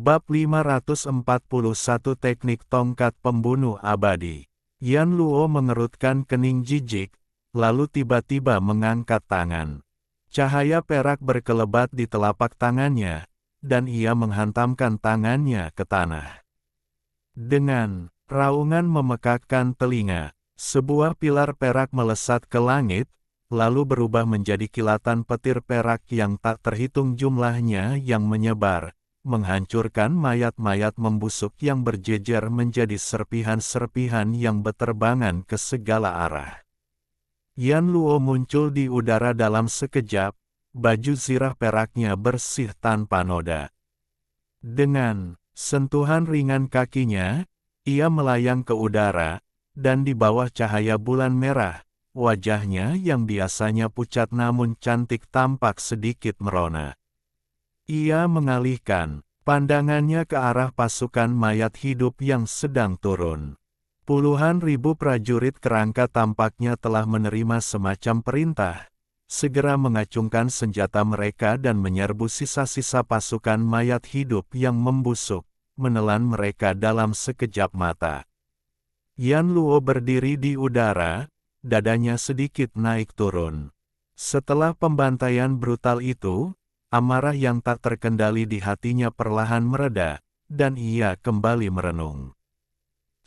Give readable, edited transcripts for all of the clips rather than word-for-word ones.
Bab 541 Teknik Tongkat Pembunuh Abadi. Yan Luo mengerutkan kening jijik, lalu tiba-tiba mengangkat tangan. Cahaya perak berkelebat di telapak tangannya, dan ia menghantamkan tangannya ke tanah. Dengan raungan memekakkan telinga, sebuah pilar perak melesat ke langit, lalu berubah menjadi kilatan petir perak yang tak terhitung jumlahnya yang menyebar, menghancurkan mayat-mayat membusuk yang berjejer menjadi serpihan-serpihan yang berterbangan ke segala arah. Yan Luo muncul di udara dalam sekejap, baju zirah peraknya bersih tanpa noda. Dengan sentuhan ringan kakinya, ia melayang ke udara, dan di bawah cahaya bulan merah, wajahnya yang biasanya pucat namun cantik tampak sedikit merona. Ia mengalihkan pandangannya ke arah pasukan mayat hidup yang sedang turun. Puluhan ribu prajurit kerangka tampaknya telah menerima semacam perintah, segera mengacungkan senjata mereka dan menyerbu sisa-sisa pasukan mayat hidup yang membusuk, menelan mereka dalam sekejap mata. Yan Luo berdiri di udara, dadanya sedikit naik turun. Setelah pembantaian brutal itu, amarah yang tak terkendali di hatinya perlahan mereda, dan ia kembali merenung.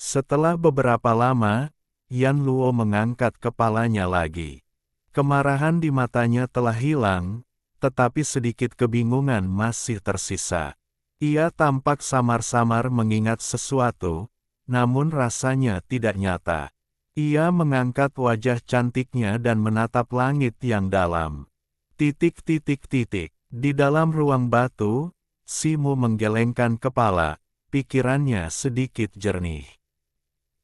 Setelah beberapa lama, Yan Luo mengangkat kepalanya lagi. Kemarahan di matanya telah hilang, tetapi sedikit kebingungan masih tersisa. Ia tampak samar-samar mengingat sesuatu, namun rasanya tidak nyata. Ia mengangkat wajah cantiknya dan menatap langit yang dalam. Di dalam ruang batu, Simu menggelengkan kepala, pikirannya sedikit jernih.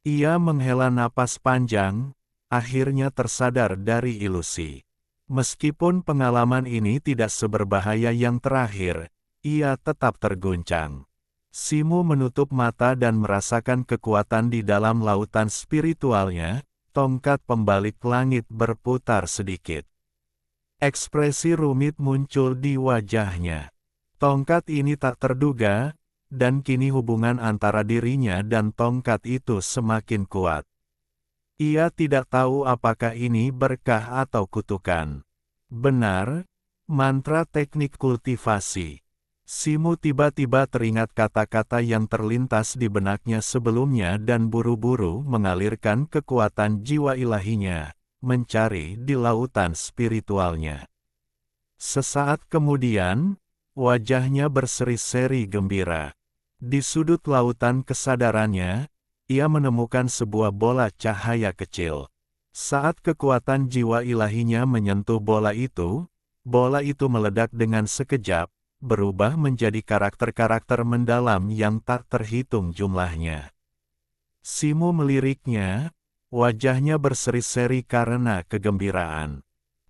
Ia menghela napas panjang, akhirnya tersadar dari ilusi. Meskipun pengalaman ini tidak seberbahaya yang terakhir, ia tetap terguncang. Simu menutup mata dan merasakan kekuatan di dalam lautan spiritualnya, tongkat pembalik langit berputar sedikit. Ekspresi rumit muncul di wajahnya. Tongkat ini tak terduga, dan kini hubungan antara dirinya dan tongkat itu semakin kuat. Ia tidak tahu apakah ini berkah atau kutukan. Benar, mantra teknik kultivasi. Simu tiba-tiba teringat kata-kata yang terlintas di benaknya sebelumnya dan buru-buru mengalirkan kekuatan jiwa ilahinya, mencari di lautan spiritualnya. Sesaat kemudian, wajahnya berseri-seri gembira. Di sudut lautan kesadarannya, ia menemukan sebuah bola cahaya kecil. Saat kekuatan jiwa ilahinya menyentuh bola itu meledak dengan sekejap, berubah menjadi karakter-karakter mendalam yang tak terhitung jumlahnya. Simu meliriknya, wajahnya berseri-seri karena kegembiraan.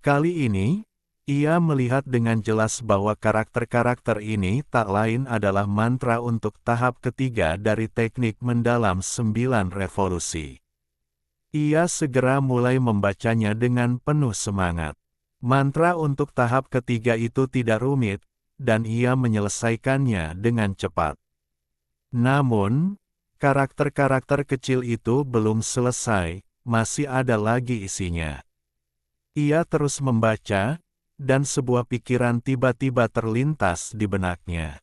Kali ini, ia melihat dengan jelas bahwa karakter-karakter ini tak lain adalah mantra untuk tahap ketiga dari teknik mendalam 9 revolusi. Ia segera mulai membacanya dengan penuh semangat. Mantra untuk tahap ketiga itu tidak rumit, dan ia menyelesaikannya dengan cepat. Namun, karakter-karakter kecil itu belum selesai, masih ada lagi isinya. Ia terus membaca, dan sebuah pikiran tiba-tiba terlintas di benaknya.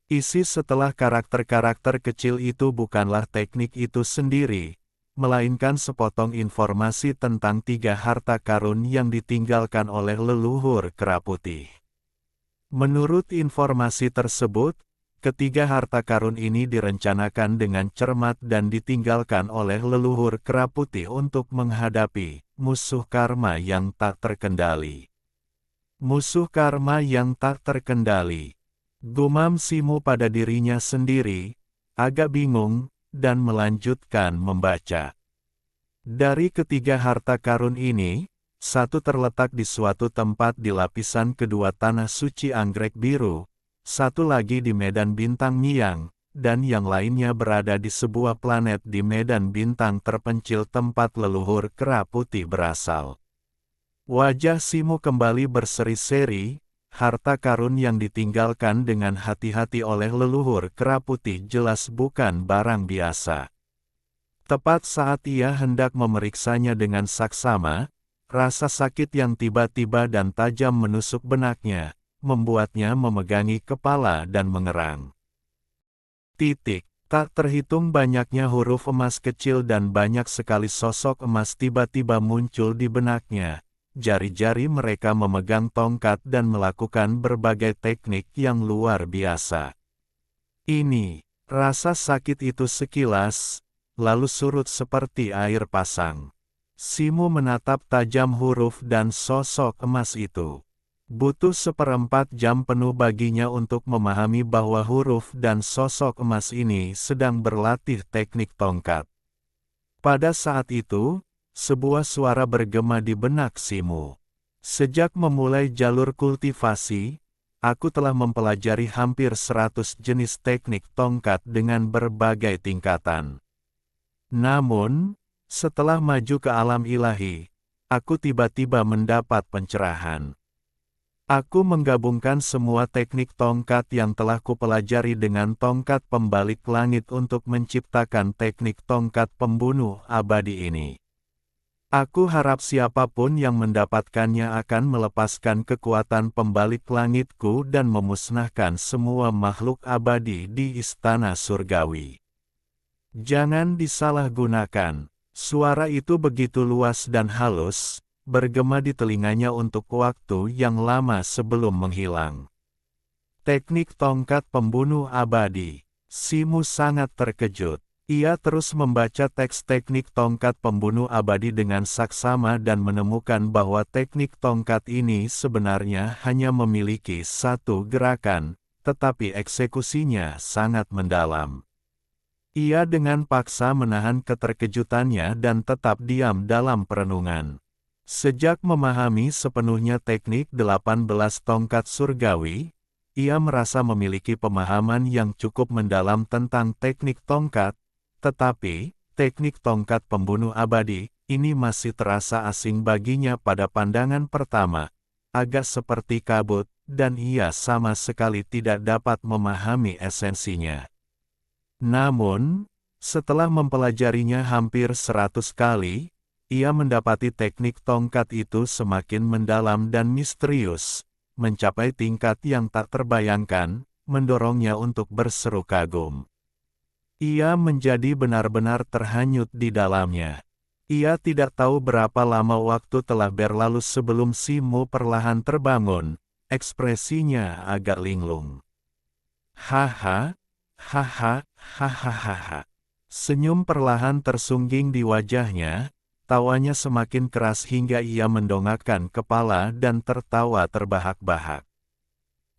Isi setelah karakter-karakter kecil itu bukanlah teknik itu sendiri, melainkan sepotong informasi tentang 3 harta karun yang ditinggalkan oleh leluhur kera putih. Menurut informasi tersebut, ketiga harta karun ini direncanakan dengan cermat dan ditinggalkan oleh leluhur kera putih untuk menghadapi musuh karma yang tak terkendali. Musuh karma yang tak terkendali. Gumam Simu pada dirinya sendiri, agak bingung, dan melanjutkan membaca. Dari ketiga harta karun ini, satu terletak di suatu tempat di lapisan kedua tanah suci anggrek biru, satu lagi di medan bintang Miang, dan yang lainnya berada di sebuah planet di medan bintang terpencil tempat leluhur kera putih berasal. Wajah Simu kembali berseri-seri, harta karun yang ditinggalkan dengan hati-hati oleh leluhur kera putih jelas bukan barang biasa. Tepat saat ia hendak memeriksanya dengan saksama, rasa sakit yang tiba-tiba dan tajam menusuk benaknya, membuatnya memegangi kepala dan mengerang. Tak terhitung banyaknya huruf emas kecil dan banyak sekali sosok emas tiba-tiba muncul di benaknya. Jari-jari mereka memegang tongkat dan melakukan berbagai teknik yang luar biasa. Rasa sakit itu sekilas, lalu surut seperti air pasang. Simu menatap tajam huruf dan sosok emas itu. Butuh 1/4 jam penuh baginya untuk memahami bahwa huruf dan sosok emas ini sedang berlatih teknik tongkat. Pada saat itu, sebuah suara bergema di benak Simu. Sejak memulai jalur kultivasi, aku telah mempelajari hampir 100 jenis teknik tongkat dengan berbagai tingkatan. Namun, setelah maju ke alam ilahi, aku tiba-tiba mendapat pencerahan. Aku menggabungkan semua teknik tongkat yang telah kupelajari dengan tongkat pembalik langit untuk menciptakan teknik tongkat pembunuh abadi ini. Aku harap siapapun yang mendapatkannya akan melepaskan kekuatan pembalik langitku dan memusnahkan semua makhluk abadi di istana surgawi. Jangan disalahgunakan. Suara itu begitu luas dan halus, bergema di telinganya untuk waktu yang lama sebelum menghilang. Teknik tongkat pembunuh abadi. Simu sangat terkejut. Ia terus membaca teks teknik tongkat pembunuh abadi dengan saksama dan menemukan bahwa teknik tongkat ini sebenarnya hanya memiliki satu gerakan, tetapi eksekusinya sangat mendalam. Ia dengan paksa menahan keterkejutannya dan tetap diam dalam perenungan. Sejak memahami sepenuhnya teknik 18 tongkat surgawi, ia merasa memiliki pemahaman yang cukup mendalam tentang teknik tongkat, tetapi, teknik tongkat pembunuh abadi, ini masih terasa asing baginya pada pandangan pertama, agak seperti kabut, dan ia sama sekali tidak dapat memahami esensinya. Namun, setelah mempelajarinya hampir 100 kali, ia mendapati teknik tongkat itu semakin mendalam dan misterius, mencapai tingkat yang tak terbayangkan, mendorongnya untuk berseru kagum. Ia menjadi benar-benar terhanyut di dalamnya. Ia tidak tahu berapa lama waktu telah berlalu sebelum Simu perlahan terbangun, ekspresinya agak linglung. Haha. Haha, hahaha. Senyum perlahan tersungging di wajahnya, tawanya semakin keras hingga ia mendongakkan kepala dan tertawa terbahak-bahak.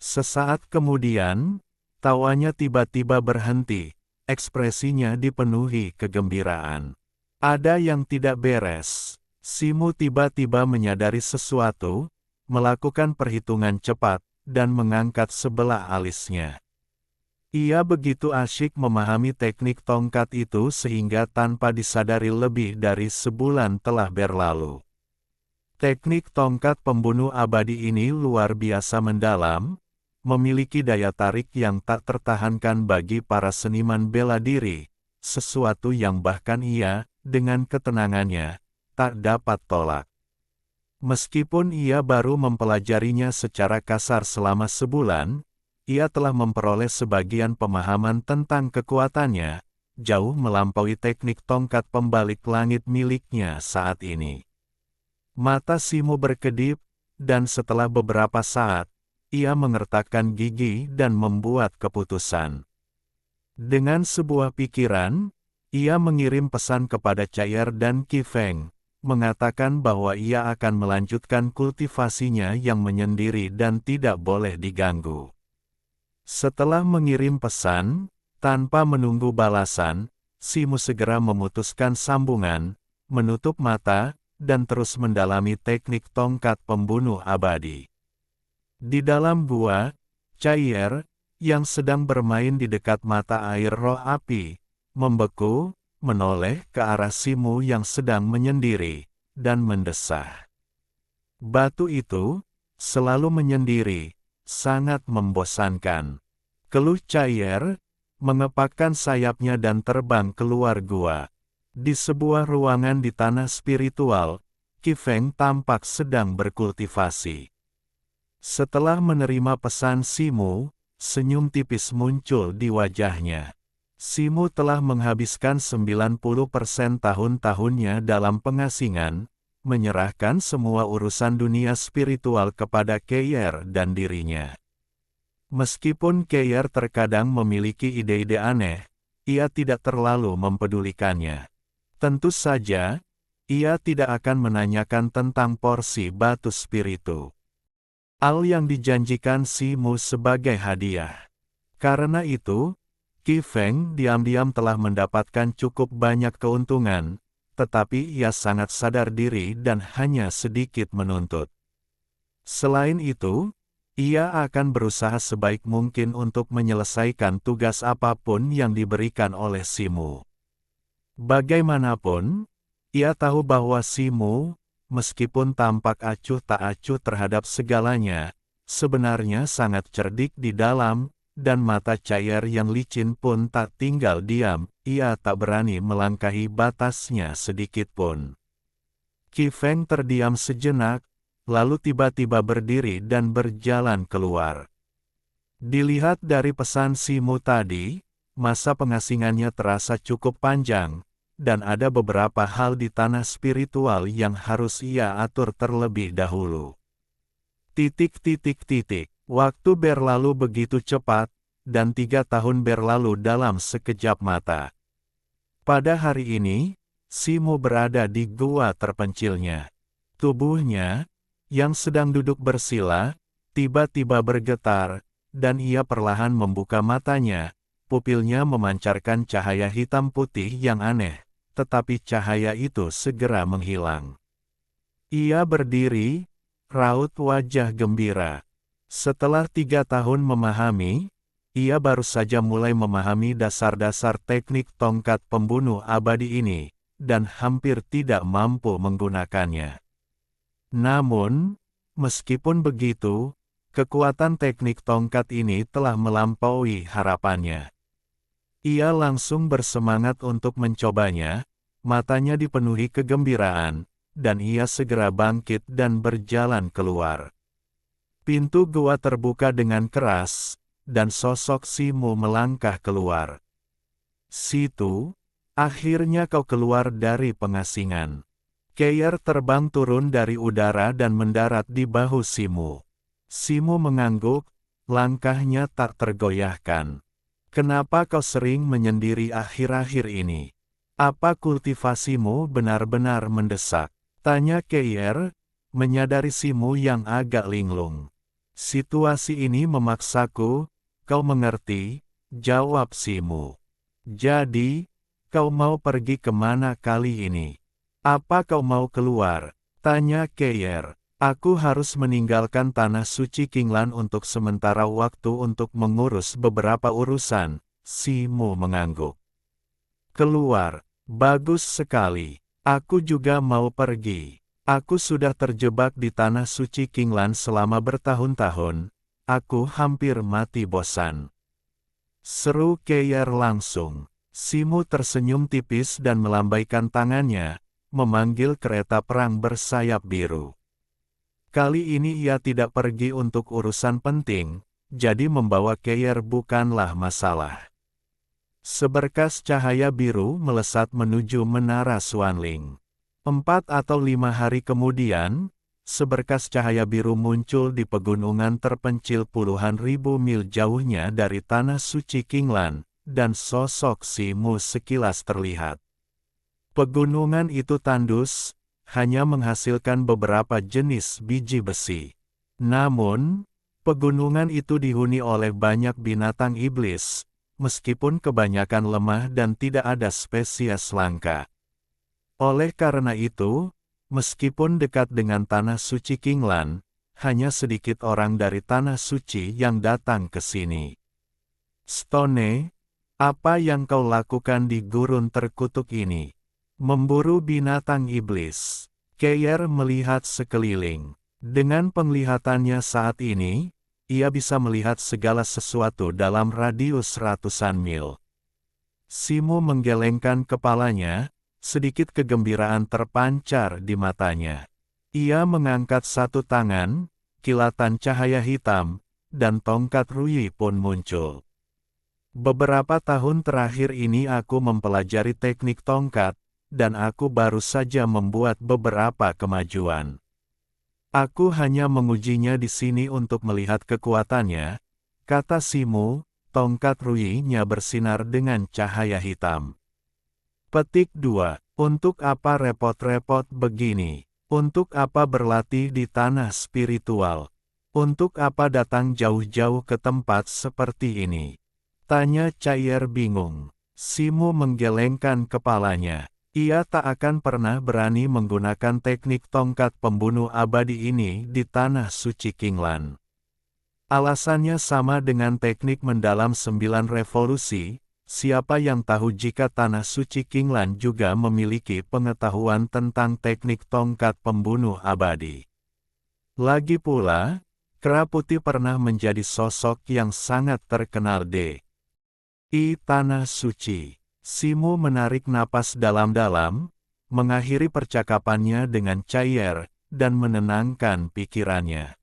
Sesaat kemudian, tawanya tiba-tiba berhenti, ekspresinya dipenuhi kegembiraan. Ada yang tidak beres. Simu tiba-tiba menyadari sesuatu, melakukan perhitungan cepat, dan mengangkat sebelah alisnya. Ia begitu asyik memahami teknik tongkat itu sehingga tanpa disadari lebih dari sebulan telah berlalu. Teknik tongkat pembunuh abadi ini luar biasa mendalam, memiliki daya tarik yang tak tertahankan bagi para seniman bela diri, sesuatu yang bahkan ia, dengan ketenangannya, tak dapat tolak. Meskipun ia baru mempelajarinya secara kasar selama sebulan, ia telah memperoleh sebagian pemahaman tentang kekuatannya, jauh melampaui teknik tongkat pembalik langit miliknya saat ini. Mata Simu berkedip, dan setelah beberapa saat, ia mengertakkan gigi dan membuat keputusan. Dengan sebuah pikiran, ia mengirim pesan kepada Cair dan Qi Feng, mengatakan bahwa ia akan melanjutkan kultivasinya yang menyendiri dan tidak boleh diganggu. Setelah mengirim pesan, tanpa menunggu balasan, Simu segera memutuskan sambungan, menutup mata, dan terus mendalami teknik tongkat pembunuh abadi. Di dalam gua, Cair, yang sedang bermain di dekat mata air roh api, membeku, menoleh ke arah Simu yang sedang menyendiri, dan mendesah. Batu itu, selalu menyendiri, sangat membosankan. Keluh Cair, mengepakkan sayapnya dan terbang keluar gua. Di sebuah ruangan di tanah spiritual, Qi Feng tampak sedang berkultivasi. Setelah menerima pesan Simu, senyum tipis muncul di wajahnya. Simu telah menghabiskan 90% tahun-tahunnya dalam pengasingan, menyerahkan semua urusan dunia spiritual kepada Cair dan dirinya. Meskipun Cair terkadang memiliki ide-ide aneh, ia tidak terlalu mempedulikannya. Tentu saja, ia tidak akan menanyakan tentang porsi batu spiritu yang dijanjikan Simu sebagai hadiah. Karena itu, Qi Feng diam-diam telah mendapatkan cukup banyak keuntungan, tetapi ia sangat sadar diri dan hanya sedikit menuntut. Selain itu, ia akan berusaha sebaik mungkin untuk menyelesaikan tugas apapun yang diberikan oleh Simu. Bagaimanapun, ia tahu bahwa Simu, meskipun tampak acuh tak acuh terhadap segalanya, sebenarnya sangat cerdik di dalam, dan mata Cair yang licin pun tak tinggal diam, ia tak berani melangkahi batasnya sedikitpun. Qi Feng terdiam sejenak, lalu tiba-tiba berdiri dan berjalan keluar. Dilihat dari pesan Simu tadi, masa pengasingannya terasa cukup panjang, dan ada beberapa hal di tanah spiritual yang harus ia atur terlebih dahulu. Waktu berlalu begitu cepat, dan 3 tahun berlalu dalam sekejap mata. Pada hari ini, Simu berada di gua terpencilnya. Tubuhnya, yang sedang duduk bersila, tiba-tiba bergetar, dan ia perlahan membuka matanya, pupilnya memancarkan cahaya hitam putih yang aneh, tetapi cahaya itu segera menghilang. Ia berdiri, raut wajah gembira. Setelah 3 tahun memahami, ia baru saja mulai memahami dasar-dasar teknik tongkat pembunuh abadi ini, dan hampir tidak mampu menggunakannya. Namun, meskipun begitu, kekuatan teknik tongkat ini telah melampaui harapannya. Ia langsung bersemangat untuk mencobanya, matanya dipenuhi kegembiraan, dan ia segera bangkit dan berjalan keluar. Pintu gua terbuka dengan keras, dan sosok Simu melangkah keluar. "Situ, akhirnya kau keluar dari pengasingan." Cair terbang turun dari udara dan mendarat di bahu Simu. Simu mengangguk, langkahnya tak tergoyahkan. "Kenapa kau sering menyendiri akhir-akhir ini? Apa kultivasimu benar-benar mendesak?" tanya Cair, menyadari Simu yang agak linglung. "Situasi ini memaksaku, kau mengerti," jawab Simu. "Jadi, kau mau pergi kemana kali ini? Apa kau mau keluar?" tanya Cair. "Aku harus meninggalkan tanah suci Qinglan untuk sementara waktu untuk mengurus beberapa urusan," Simu mengangguk. "Keluar? Bagus sekali. Aku juga mau pergi. Aku sudah terjebak di tanah suci Qinglan selama bertahun-tahun. Aku hampir mati bosan," seru Cair langsung. Simu tersenyum tipis dan melambaikan tangannya, memanggil kereta perang bersayap biru. Kali ini ia tidak pergi untuk urusan penting, jadi membawa Cair bukanlah masalah. Seberkas cahaya biru melesat menuju menara Xuanling. 4 atau 5 hari kemudian, seberkas cahaya biru muncul di pegunungan terpencil puluhan ribu mil jauhnya dari tanah suci Qinglan, dan sosok Simu sekilas terlihat. Pegunungan itu tandus, hanya menghasilkan beberapa jenis biji besi. Namun, pegunungan itu dihuni oleh banyak binatang iblis, meskipun kebanyakan lemah dan tidak ada spesies langka. Oleh karena itu, meskipun dekat dengan tanah suci Qinglan, hanya sedikit orang dari tanah suci yang datang ke sini. "Stone, apa yang kau lakukan di gurun terkutuk ini?" "Memburu binatang iblis." Cair melihat sekeliling. Dengan penglihatannya saat ini, ia bisa melihat segala sesuatu dalam radius ratusan mil. Simu menggelengkan kepalanya, sedikit kegembiraan terpancar di matanya. Ia mengangkat satu tangan, kilatan cahaya hitam, dan tongkat Ruyi pun muncul. Beberapa tahun terakhir ini aku mempelajari teknik tongkat, dan aku baru saja membuat beberapa kemajuan. Aku hanya mengujinya di sini untuk melihat kekuatannya, kata Simu, tongkat Ruyi-nya bersinar dengan cahaya hitam. Petik 2. Untuk apa repot-repot begini? Untuk apa berlatih di tanah spiritual? Untuk apa datang jauh-jauh ke tempat seperti ini? Tanya Cair bingung. Simu menggelengkan kepalanya. Ia tak akan pernah berani menggunakan teknik tongkat pembunuh abadi ini di tanah suci Qinglan. Alasannya sama dengan teknik mendalam 9 revolusi, siapa yang tahu jika tanah suci Qinglan juga memiliki pengetahuan tentang teknik tongkat pembunuh abadi. Lagi pula, Kera Putih pernah menjadi sosok yang sangat terkenal di tanah suci. Simu menarik napas dalam-dalam, mengakhiri percakapannya dengan cair, dan menenangkan pikirannya.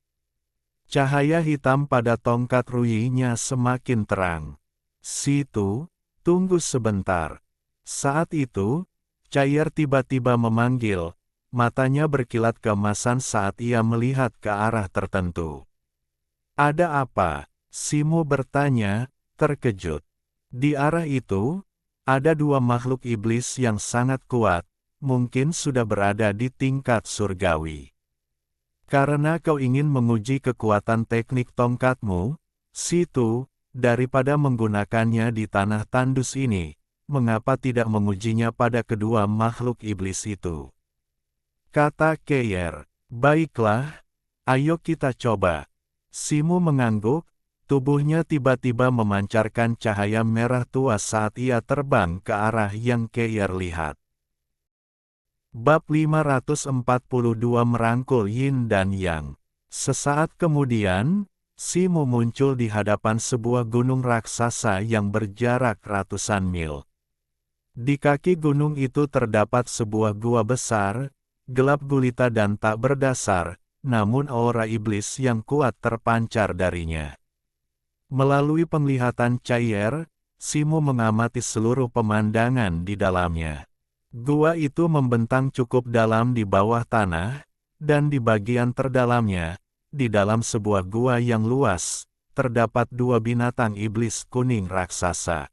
Cahaya hitam pada tongkat Ruyi-nya semakin terang. Situ, tunggu sebentar. Saat itu, Cair tiba-tiba memanggil, matanya berkilat keemasan saat ia melihat ke arah tertentu. Ada apa? Simu bertanya, terkejut. Di arah itu, ada 2 makhluk iblis yang sangat kuat, mungkin sudah berada di tingkat surgawi. Karena kau ingin menguji kekuatan teknik tongkatmu, Situ, daripada menggunakannya di tanah tandus ini, mengapa tidak mengujinya pada kedua makhluk iblis itu? Kata Cair, baiklah, ayo kita coba. Simu mengangguk. Tubuhnya tiba-tiba memancarkan cahaya merah tua saat ia terbang ke arah yang Cair lihat. Bab 542 merangkul Yin dan Yang. Sesaat kemudian, Simu muncul di hadapan sebuah gunung raksasa yang berjarak ratusan mil. Di kaki gunung itu terdapat sebuah gua besar, gelap gulita dan tak berdasar, namun aura iblis yang kuat terpancar darinya. Melalui penglihatan Cair, Simu mengamati seluruh pemandangan di dalamnya. Gua itu membentang cukup dalam di bawah tanah, dan di bagian terdalamnya, di dalam sebuah gua yang luas, terdapat 2 binatang iblis kuning raksasa.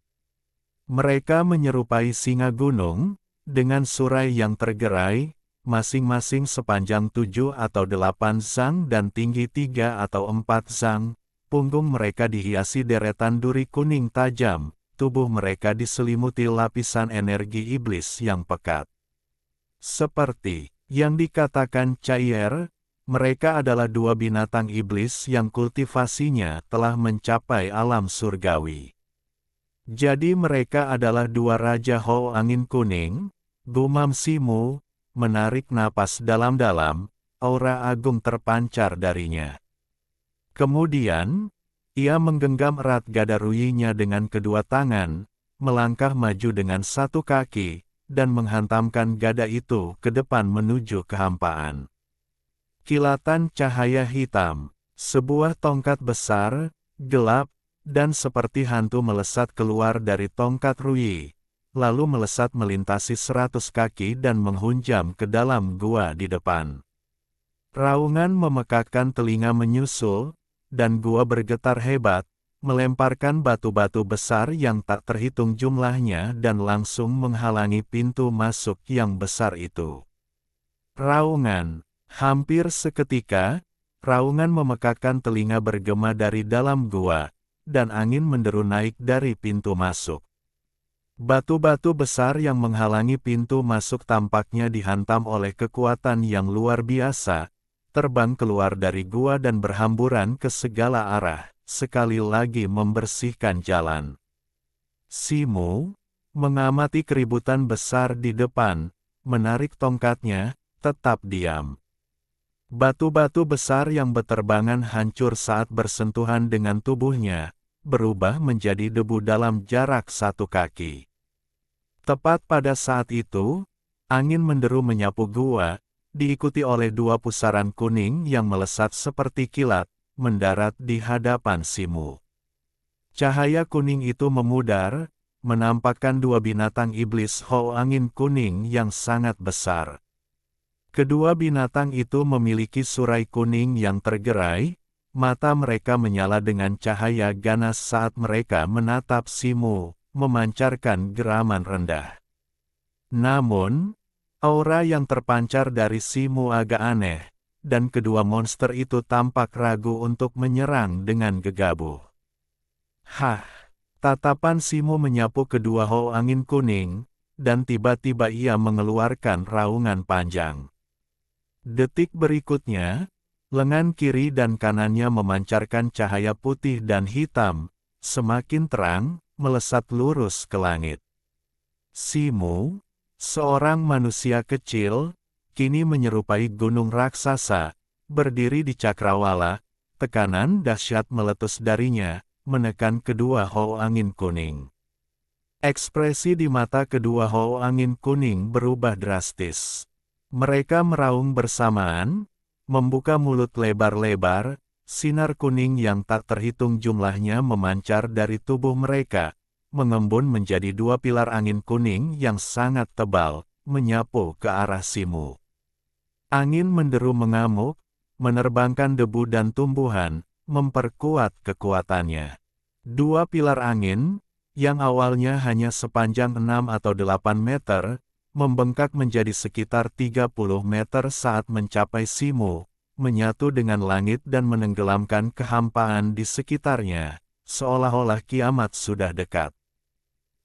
Mereka menyerupai singa gunung, dengan surai yang tergerai, masing-masing sepanjang 7 atau 8 zang dan tinggi 3 atau 4 zang. Punggung mereka dihiasi deretan duri kuning tajam, tubuh mereka diselimuti lapisan energi iblis yang pekat. Seperti yang dikatakan Cair, mereka adalah 2 binatang iblis yang kultivasinya telah mencapai alam surgawi. Jadi mereka adalah 2 Raja Hou Angin Kuning, gumam Simu, menarik napas dalam-dalam, aura agung terpancar darinya. Kemudian, ia menggenggam erat gada Ruyi-nya dengan kedua tangan, melangkah maju dengan satu kaki, dan menghantamkan gada itu ke depan menuju kehampaan. Kilatan cahaya hitam, sebuah tongkat besar, gelap, dan seperti hantu melesat keluar dari tongkat Ruyi, lalu melesat melintasi 100 kaki dan menghunjam ke dalam gua di depan. Raungan memekakkan telinga menyusul, dan gua bergetar hebat, melemparkan batu-batu besar yang tak terhitung jumlahnya dan langsung menghalangi pintu masuk yang besar itu. Raungan, hampir seketika, raungan memekakkan telinga bergema dari dalam gua, dan angin menderu naik dari pintu masuk. Batu-batu besar yang menghalangi pintu masuk tampaknya dihantam oleh kekuatan yang luar biasa, terbang keluar dari gua dan berhamburan ke segala arah, sekali lagi membersihkan jalan. Simu mengamati keributan besar di depan, menarik tongkatnya, tetap diam. Batu-batu besar yang berterbangan hancur saat bersentuhan dengan tubuhnya, berubah menjadi debu dalam jarak 1 kaki. Tepat pada saat itu, angin menderu menyapu gua, diikuti oleh 2 pusaran kuning yang melesat seperti kilat, mendarat di hadapan Simu. Cahaya kuning itu memudar, menampakkan 2 binatang iblis hou angin kuning yang sangat besar. Kedua binatang itu memiliki surai kuning yang tergerai, mata mereka menyala dengan cahaya ganas saat mereka menatap Simu, memancarkan geraman rendah. Namun, aura yang terpancar dari Simu agak aneh, dan kedua monster itu tampak ragu untuk menyerang dengan gegabah. Hah! Tatapan Simu menyapu kedua hou angin kuning, dan tiba-tiba ia mengeluarkan raungan panjang. Detik berikutnya, lengan kiri dan kanannya memancarkan cahaya putih dan hitam, semakin terang, melesat lurus ke langit. Simu, seorang manusia kecil, kini menyerupai gunung raksasa, berdiri di cakrawala, tekanan dahsyat meletus darinya, menekan kedua hou angin kuning. Ekspresi di mata kedua hou angin kuning berubah drastis. Mereka meraung bersamaan, membuka mulut lebar-lebar, sinar kuning yang tak terhitung jumlahnya memancar dari tubuh mereka, mengembun menjadi 2 pilar angin kuning yang sangat tebal, menyapu ke arah Simu. Angin menderu mengamuk, menerbangkan debu dan tumbuhan, memperkuat kekuatannya. 2 pilar angin, yang awalnya hanya sepanjang 6 atau 8 meter, membengkak menjadi sekitar 30 meter saat mencapai Simu, menyatu dengan langit dan menenggelamkan kehampaan di sekitarnya, seolah-olah kiamat sudah dekat.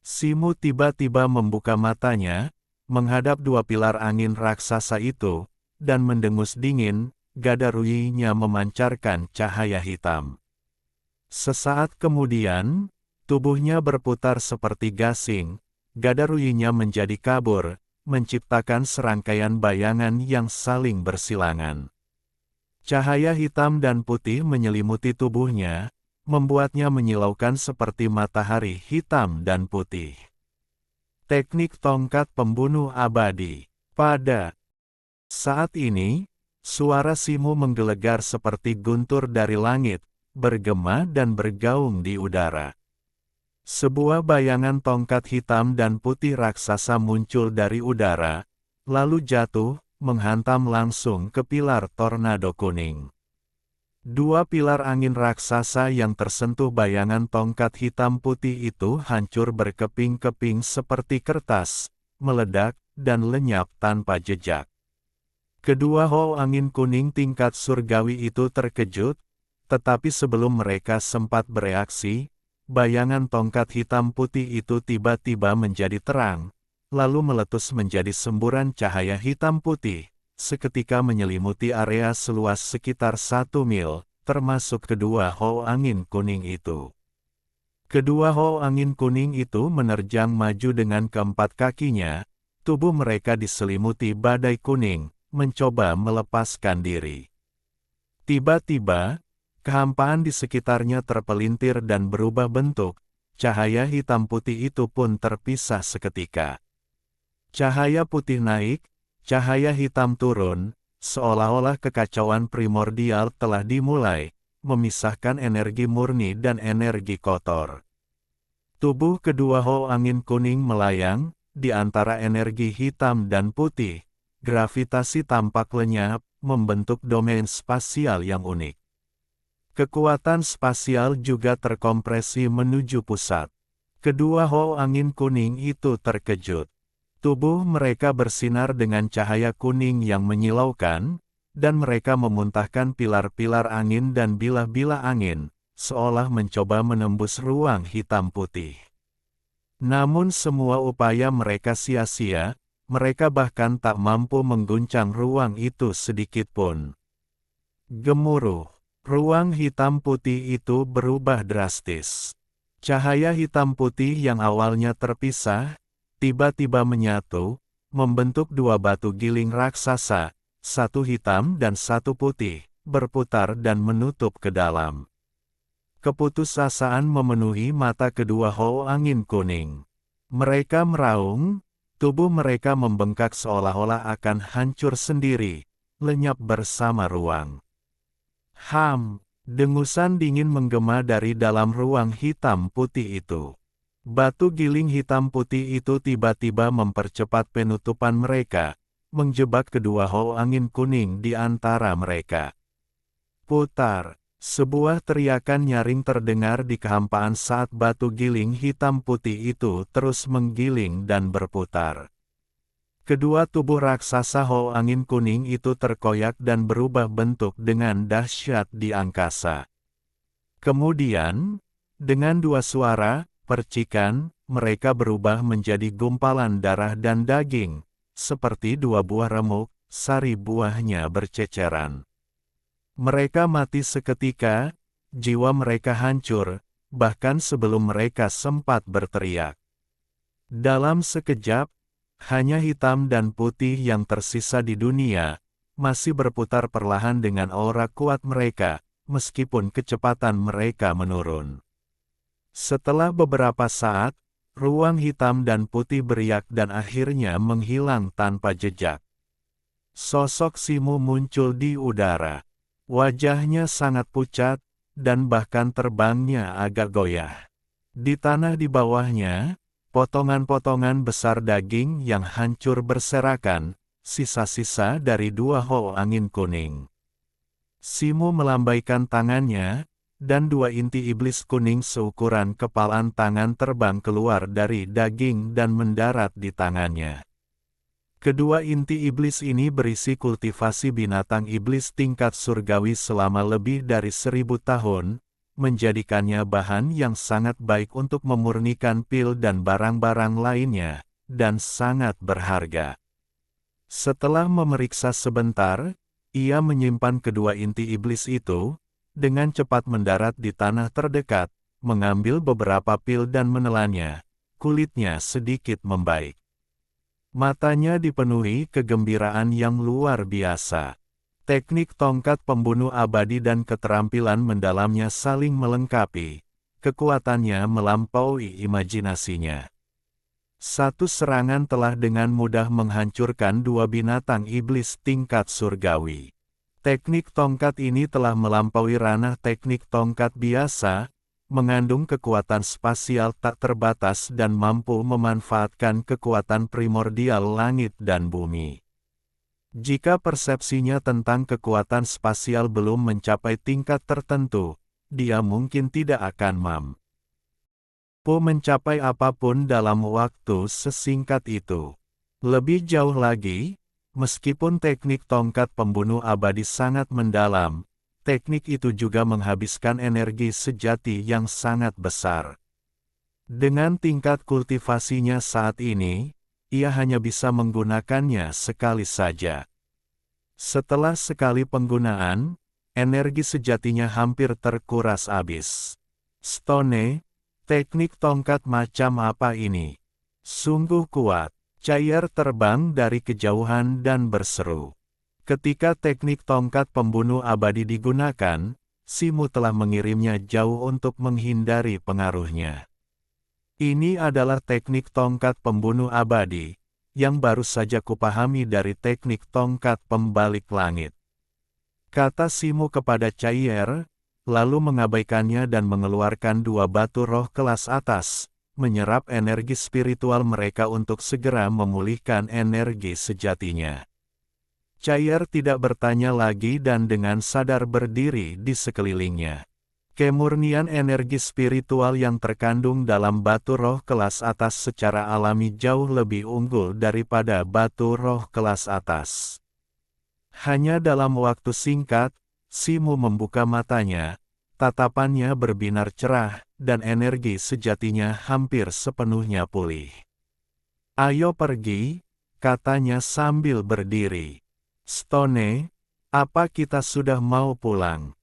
Simu tiba-tiba membuka matanya, menghadap 2 pilar angin raksasa itu, dan mendengus dingin, gadaruyinya memancarkan cahaya hitam. Sesaat kemudian, tubuhnya berputar seperti gasing, gadaruyinya menjadi kabur, menciptakan serangkaian bayangan yang saling bersilangan. Cahaya hitam dan putih menyelimuti tubuhnya, membuatnya menyilaukan seperti matahari hitam dan putih. Teknik tongkat pembunuh abadi. Pada saat ini, suara Simu menggelegar seperti guntur dari langit, bergema dan bergaung di udara. Sebuah bayangan tongkat hitam dan putih raksasa muncul dari udara, lalu jatuh, menghantam langsung ke pilar tornado kuning. 2 pilar angin raksasa yang tersentuh bayangan tongkat hitam putih itu hancur berkeping-keping seperti kertas, meledak, dan lenyap tanpa jejak. Kedua hou angin kuning tingkat surgawi itu terkejut, tetapi sebelum mereka sempat bereaksi, bayangan tongkat hitam putih itu tiba-tiba menjadi terang, lalu meletus menjadi semburan cahaya hitam putih, seketika menyelimuti area seluas sekitar 1 mil, termasuk kedua hou angin kuning itu. Kedua hou angin kuning itu menerjang maju dengan keempat kakinya, tubuh mereka diselimuti badai kuning, mencoba melepaskan diri. Tiba-tiba, kehampaan di sekitarnya terpelintir dan berubah bentuk, cahaya hitam putih itu pun terpisah seketika. Cahaya putih naik, cahaya hitam turun, seolah-olah kekacauan primordial telah dimulai, memisahkan energi murni dan energi kotor. Tubuh kedua hou angin kuning melayang, di antara energi hitam dan putih, gravitasi tampak lenyap, membentuk domain spasial yang unik. Kekuatan spasial juga terkompresi menuju pusat. Kedua hou angin kuning itu terkejut. Tubuh mereka bersinar dengan cahaya kuning yang menyilaukan, dan mereka memuntahkan pilar-pilar angin dan bilah-bilah angin, seolah mencoba menembus ruang hitam putih. Namun semua upaya mereka sia-sia, mereka bahkan tak mampu mengguncang ruang itu sedikitpun. Gemuruh. Ruang hitam putih itu berubah drastis. Cahaya hitam putih yang awalnya terpisah, tiba-tiba menyatu, membentuk 2 batu giling raksasa, satu hitam dan satu putih, berputar dan menutup ke dalam. Keputusasaan memenuhi mata kedua hole angin kuning. Mereka meraung, tubuh mereka membengkak seolah-olah akan hancur sendiri, lenyap bersama ruang. Dengusan dingin menggema dari dalam ruang hitam putih itu. Batu giling hitam putih itu tiba-tiba mempercepat penutupan mereka, menjebak kedua hole angin kuning di antara mereka. Putar! Sebuah teriakan nyaring terdengar di kehampaan saat batu giling hitam putih itu terus menggiling dan berputar. Kedua tubuh raksasa hole angin kuning itu terkoyak dan berubah bentuk dengan dahsyat di angkasa. Kemudian, dengan dua suara, percikan, mereka berubah menjadi gumpalan darah dan daging, seperti dua buah remuk, sari buahnya berceceran. Mereka mati seketika, jiwa mereka hancur, bahkan sebelum mereka sempat berteriak. Dalam sekejap, hanya hitam dan putih yang tersisa di dunia, masih berputar perlahan dengan aura kuat mereka, meskipun kecepatan mereka menurun. Setelah beberapa saat, ruang hitam dan putih beriak dan akhirnya menghilang tanpa jejak. Sosok Simu muncul di udara. Wajahnya sangat pucat, dan bahkan terbangnya agak goyah. Di tanah di bawahnya, potongan-potongan besar daging yang hancur berserakan, sisa-sisa dari dua hole angin kuning. Simu melambaikan tangannya, dan dua inti iblis kuning seukuran kepalan tangan terbang keluar dari daging dan mendarat di tangannya. Kedua inti iblis ini berisi kultivasi binatang iblis tingkat surgawi selama lebih dari 1000 tahun, menjadikannya bahan yang sangat baik untuk memurnikan pil dan barang-barang lainnya, dan sangat berharga. Setelah memeriksa sebentar, ia menyimpan kedua inti iblis itu, dengan cepat mendarat di tanah terdekat, mengambil beberapa pil dan menelannya, kulitnya sedikit membaik. Matanya dipenuhi kegembiraan yang luar biasa. Teknik tongkat pembunuh abadi dan keterampilan mendalamnya saling melengkapi. Kekuatannya melampaui imajinasinya. Satu serangan telah dengan mudah menghancurkan dua binatang iblis tingkat surgawi. Teknik tongkat ini telah melampaui ranah teknik tongkat biasa, mengandung kekuatan spasial tak terbatas dan mampu memanfaatkan kekuatan primordial langit dan bumi. Jika persepsinya tentang kekuatan spasial belum mencapai tingkat tertentu, dia mungkin tidak akan mampu mencapai apapun dalam waktu sesingkat itu. Lebih jauh lagi, meskipun teknik tongkat pembunuh abadi sangat mendalam, teknik itu juga menghabiskan energi sejati yang sangat besar. Dengan tingkat kultivasinya saat ini, ia hanya bisa menggunakannya sekali saja. Setelah sekali penggunaan, energi sejatinya hampir terkuras habis. Stone, teknik tongkat macam apa ini? Sungguh kuat. Cair terbang dari kejauhan dan berseru. Ketika teknik tongkat pembunuh abadi digunakan, Simu telah mengirimnya jauh untuk menghindari pengaruhnya. Ini adalah teknik tongkat pembunuh abadi, yang baru saja kupahami dari teknik tongkat pembalik langit. Kata Simu kepada Cair, lalu mengabaikannya dan mengeluarkan dua batu roh kelas atas, menyerap energi spiritual mereka untuk segera memulihkan energi sejatinya. Cair tidak bertanya lagi dan dengan sadar berdiri di sekelilingnya. Kemurnian energi spiritual yang terkandung dalam batu roh kelas atas secara alami jauh lebih unggul daripada batu roh kelas atas. Hanya dalam waktu singkat, Simu membuka matanya, tatapannya berbinar cerah, dan energi sejatinya hampir sepenuhnya pulih. "Ayo pergi," katanya sambil berdiri. "Stone, apa kita sudah mau pulang?"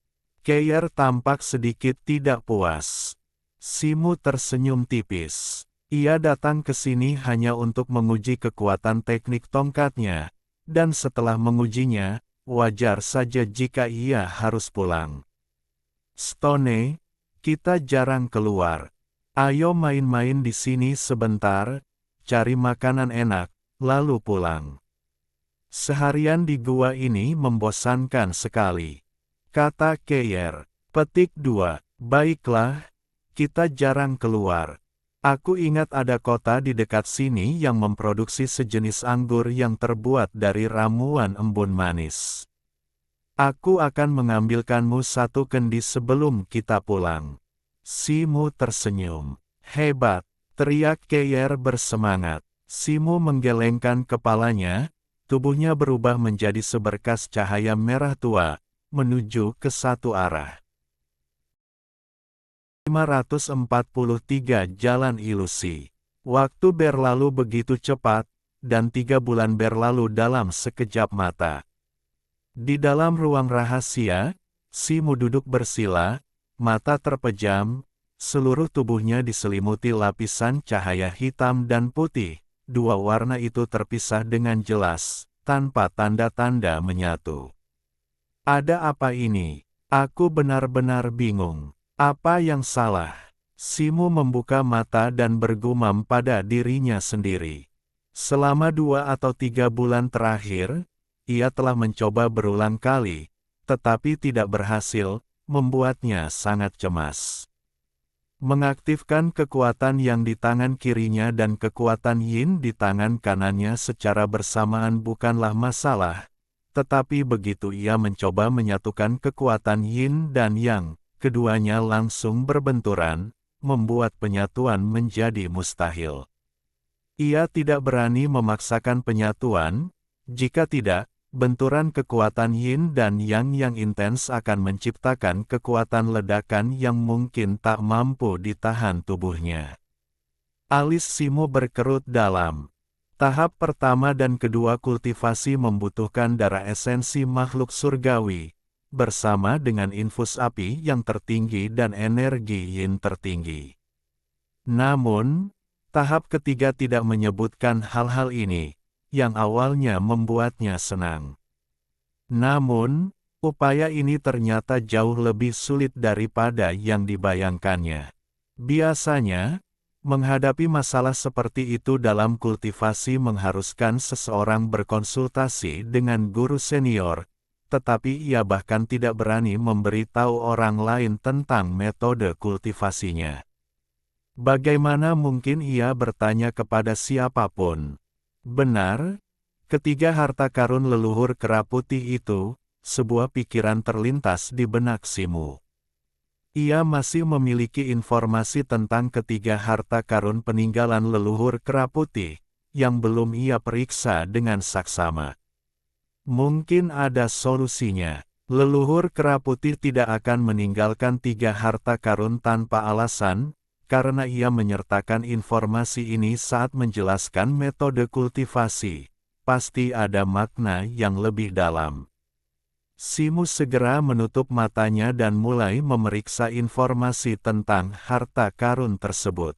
Cair tampak sedikit tidak puas. Simu tersenyum tipis. Ia datang ke sini hanya untuk menguji kekuatan teknik tongkatnya, dan setelah mengujinya, wajar saja jika ia harus pulang. Stone, kita jarang keluar. Ayo main-main di sini sebentar, cari makanan enak, lalu pulang. Seharian di gua ini membosankan sekali, kata Keyer. Petik 2. Baiklah, kita jarang keluar. Aku ingat ada kota di dekat sini yang memproduksi sejenis anggur yang terbuat dari ramuan embun manis. Aku akan mengambilkanmu satu kendi sebelum kita pulang. Simu tersenyum. Hebat, teriak Keyer bersemangat. Simu menggelengkan kepalanya, tubuhnya berubah menjadi seberkas cahaya merah tua, menuju ke satu arah. 543 Jalan Ilusi. Waktu berlalu begitu cepat, dan 3 bulan berlalu dalam sekejap mata. Di dalam ruang rahasia, Simu duduk bersila, mata terpejam, seluruh tubuhnya diselimuti lapisan cahaya hitam dan putih. Dua warna itu terpisah dengan jelas, tanpa tanda-tanda menyatu. Ada apa ini? Aku benar-benar bingung. Apa yang salah? Simu membuka mata dan bergumam pada dirinya sendiri. Selama 2 atau 3 bulan terakhir, ia telah mencoba berulang kali, tetapi tidak berhasil, membuatnya sangat cemas. Mengaktifkan kekuatan yang di tangan kirinya dan kekuatan yin di tangan kanannya secara bersamaan bukanlah masalah, tetapi begitu ia mencoba menyatukan kekuatan yin dan yang, keduanya langsung berbenturan, membuat penyatuan menjadi mustahil. Ia tidak berani memaksakan penyatuan, jika tidak, benturan kekuatan yin dan yang intens akan menciptakan kekuatan ledakan yang mungkin tak mampu ditahan tubuhnya. Alis Simu berkerut dalam. Tahap pertama dan kedua kultivasi membutuhkan darah esensi makhluk surgawi, bersama dengan infus api yang tertinggi dan energi yin tertinggi. Namun, tahap ketiga tidak menyebutkan hal-hal ini, yang awalnya membuatnya senang. Namun, upaya ini ternyata jauh lebih sulit daripada yang dibayangkannya. Biasanya, menghadapi masalah seperti itu dalam kultivasi mengharuskan seseorang berkonsultasi dengan guru senior, tetapi ia bahkan tidak berani memberitahu orang lain tentang metode kultivasinya. Bagaimana mungkin ia bertanya kepada siapapun? Benar, ketiga harta karun leluhur kera putih itu, sebuah pikiran terlintas di benak Simu. Ia masih memiliki informasi tentang ketiga harta karun peninggalan leluhur kera putih, yang belum ia periksa dengan saksama. Mungkin ada solusinya. Leluhur kera putih tidak akan meninggalkan 3 harta karun tanpa alasan, karena ia menyertakan informasi ini saat menjelaskan metode kultivasi. Pasti ada makna yang lebih dalam. Simu segera menutup matanya dan mulai memeriksa informasi tentang harta karun tersebut.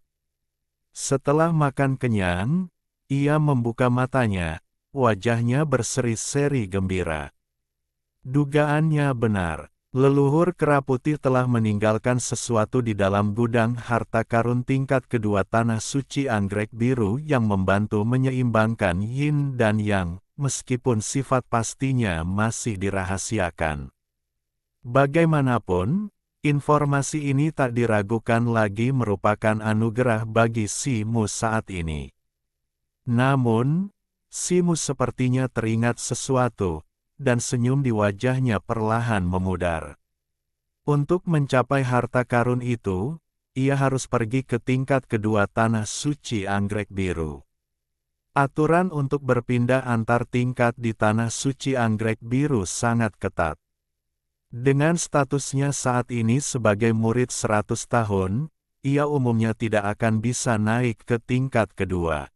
Setelah makan kenyang, ia membuka matanya. Wajahnya berseri-seri gembira. Dugaannya benar, leluhur kera putih telah meninggalkan sesuatu di dalam gudang harta karun tingkat kedua tanah suci anggrek biru yang membantu menyeimbangkan yin dan yang, meskipun sifat pastinya masih dirahasiakan. Bagaimanapun, informasi ini tak diragukan lagi merupakan anugerah bagi Simu saat ini. Namun, Simu sepertinya teringat sesuatu, dan senyum di wajahnya perlahan memudar. Untuk mencapai harta karun itu, ia harus pergi ke tingkat kedua tanah suci anggrek biru. Aturan untuk berpindah antar tingkat di tanah suci anggrek biru sangat ketat. Dengan statusnya saat ini sebagai murid 100 tahun, ia umumnya tidak akan bisa naik ke tingkat kedua.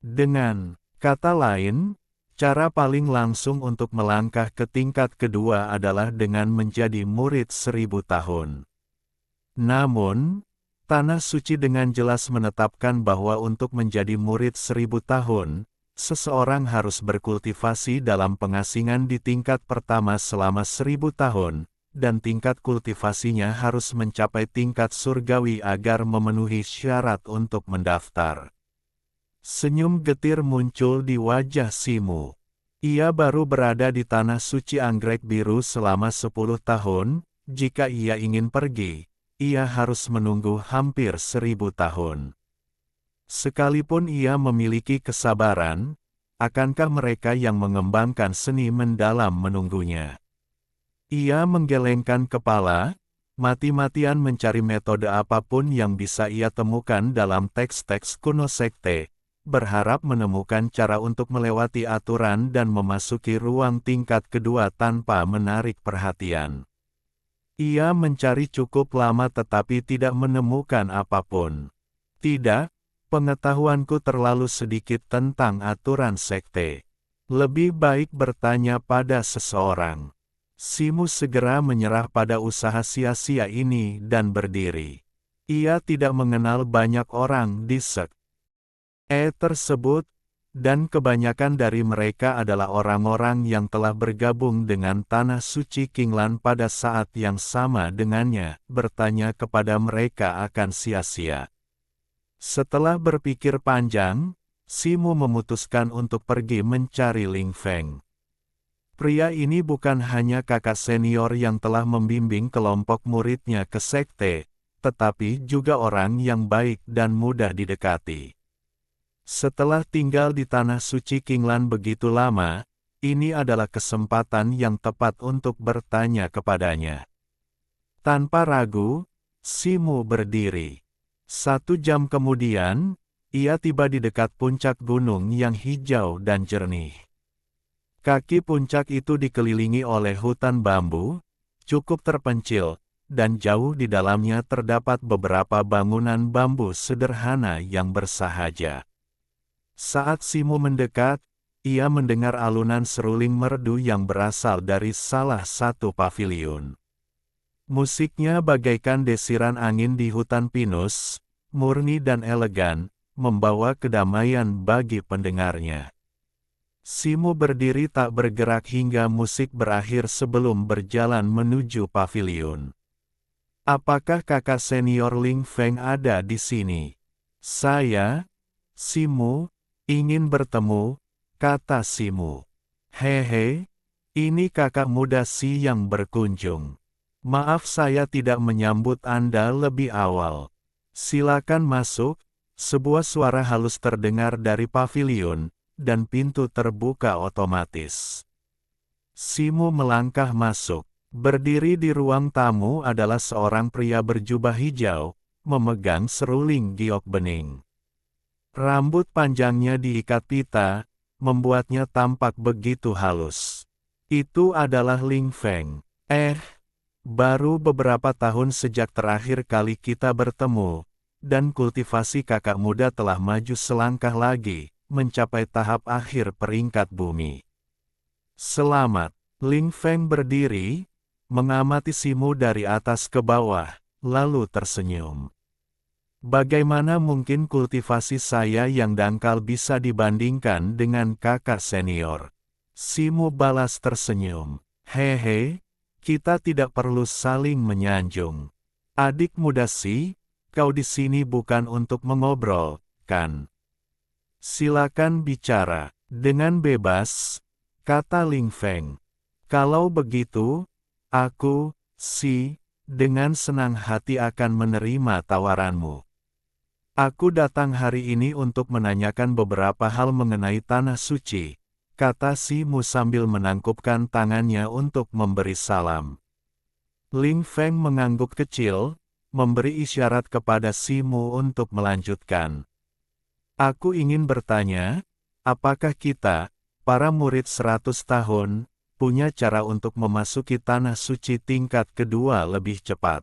Dengan kata lain, cara paling langsung untuk melangkah ke tingkat kedua adalah dengan menjadi murid 1000 tahun. Namun, Tanah Suci dengan jelas menetapkan bahwa untuk menjadi murid 1000 tahun, seseorang harus berkultivasi dalam pengasingan di tingkat pertama selama 1000 tahun, dan tingkat kultivasinya harus mencapai tingkat surgawi agar memenuhi syarat untuk mendaftar. Senyum getir muncul di wajah Simu. Ia baru berada di tanah suci anggrek biru selama 10 tahun, jika ia ingin pergi, ia harus menunggu hampir 1000 tahun. Sekalipun ia memiliki kesabaran, akankah mereka yang mengembangkan seni mendalam menunggunya? Ia menggelengkan kepala, mati-matian mencari metode apapun yang bisa ia temukan dalam teks-teks kuno sekte, berharap menemukan cara untuk melewati aturan dan memasuki ruang tingkat kedua tanpa menarik perhatian. Ia mencari cukup lama tetapi tidak menemukan apapun. Tidak, pengetahuanku terlalu sedikit tentang aturan sekte. Lebih baik bertanya pada seseorang. Simu segera menyerah pada usaha sia-sia ini dan berdiri. Ia tidak mengenal banyak orang di sekte tersebut, dan kebanyakan dari mereka adalah orang-orang yang telah bergabung dengan Tanah Suci Qinglan pada saat yang sama dengannya, bertanya kepada mereka akan sia-sia. Setelah berpikir panjang, Simu memutuskan untuk pergi mencari Ling Feng. Pria ini bukan hanya kakak senior yang telah membimbing kelompok muridnya ke sekte, tetapi juga orang yang baik dan mudah didekati. Setelah tinggal di Tanah Suci Qinglan begitu lama, ini adalah kesempatan yang tepat untuk bertanya kepadanya. Tanpa ragu, Simu berdiri. 1 jam kemudian, ia tiba di dekat puncak gunung yang hijau dan jernih. Kaki puncak itu dikelilingi oleh hutan bambu, cukup terpencil, dan jauh di dalamnya terdapat beberapa bangunan bambu sederhana yang bersahaja. Saat Simu mendekat, ia mendengar alunan seruling merdu yang berasal dari salah satu paviliun. Musiknya bagaikan desiran angin di hutan pinus, murni dan elegan, membawa kedamaian bagi pendengarnya. Simu berdiri tak bergerak hingga musik berakhir sebelum berjalan menuju paviliun. Apakah kakak senior Ling Feng ada di sini? Saya, Simu, ingin bertemu, kata Simu. Hehe, ini kakak muda Si yang berkunjung. Maaf saya tidak menyambut Anda lebih awal. Silakan masuk, sebuah suara halus terdengar dari paviliun, dan pintu terbuka otomatis. Simu melangkah masuk. Berdiri di ruang tamu adalah seorang pria berjubah hijau, memegang seruling giok bening. Rambut panjangnya diikat pita, membuatnya tampak begitu halus. Itu adalah Ling Feng. Baru beberapa tahun sejak terakhir kali kita bertemu, dan kultivasi kakak muda telah maju selangkah lagi, mencapai tahap akhir peringkat bumi. Selamat. Ling Feng berdiri, mengamati Simu dari atas ke bawah, lalu tersenyum. Bagaimana mungkin kultivasi saya yang dangkal bisa dibandingkan dengan kakak senior? Simu balas tersenyum. Hehe, kita tidak perlu saling menyanjung. Adik muda Si, kau di sini bukan untuk mengobrol, kan? Silakan bicara, dengan bebas, kata Ling Feng. Kalau begitu, aku, Si, dengan senang hati akan menerima tawaranmu. Aku datang hari ini untuk menanyakan beberapa hal mengenai Tanah Suci, kata Simu sambil menangkupkan tangannya untuk memberi salam. Ling Feng mengangguk kecil, memberi isyarat kepada Simu untuk melanjutkan. Aku ingin bertanya, apakah kita, para murid 100 tahun, punya cara untuk memasuki Tanah Suci tingkat kedua lebih cepat?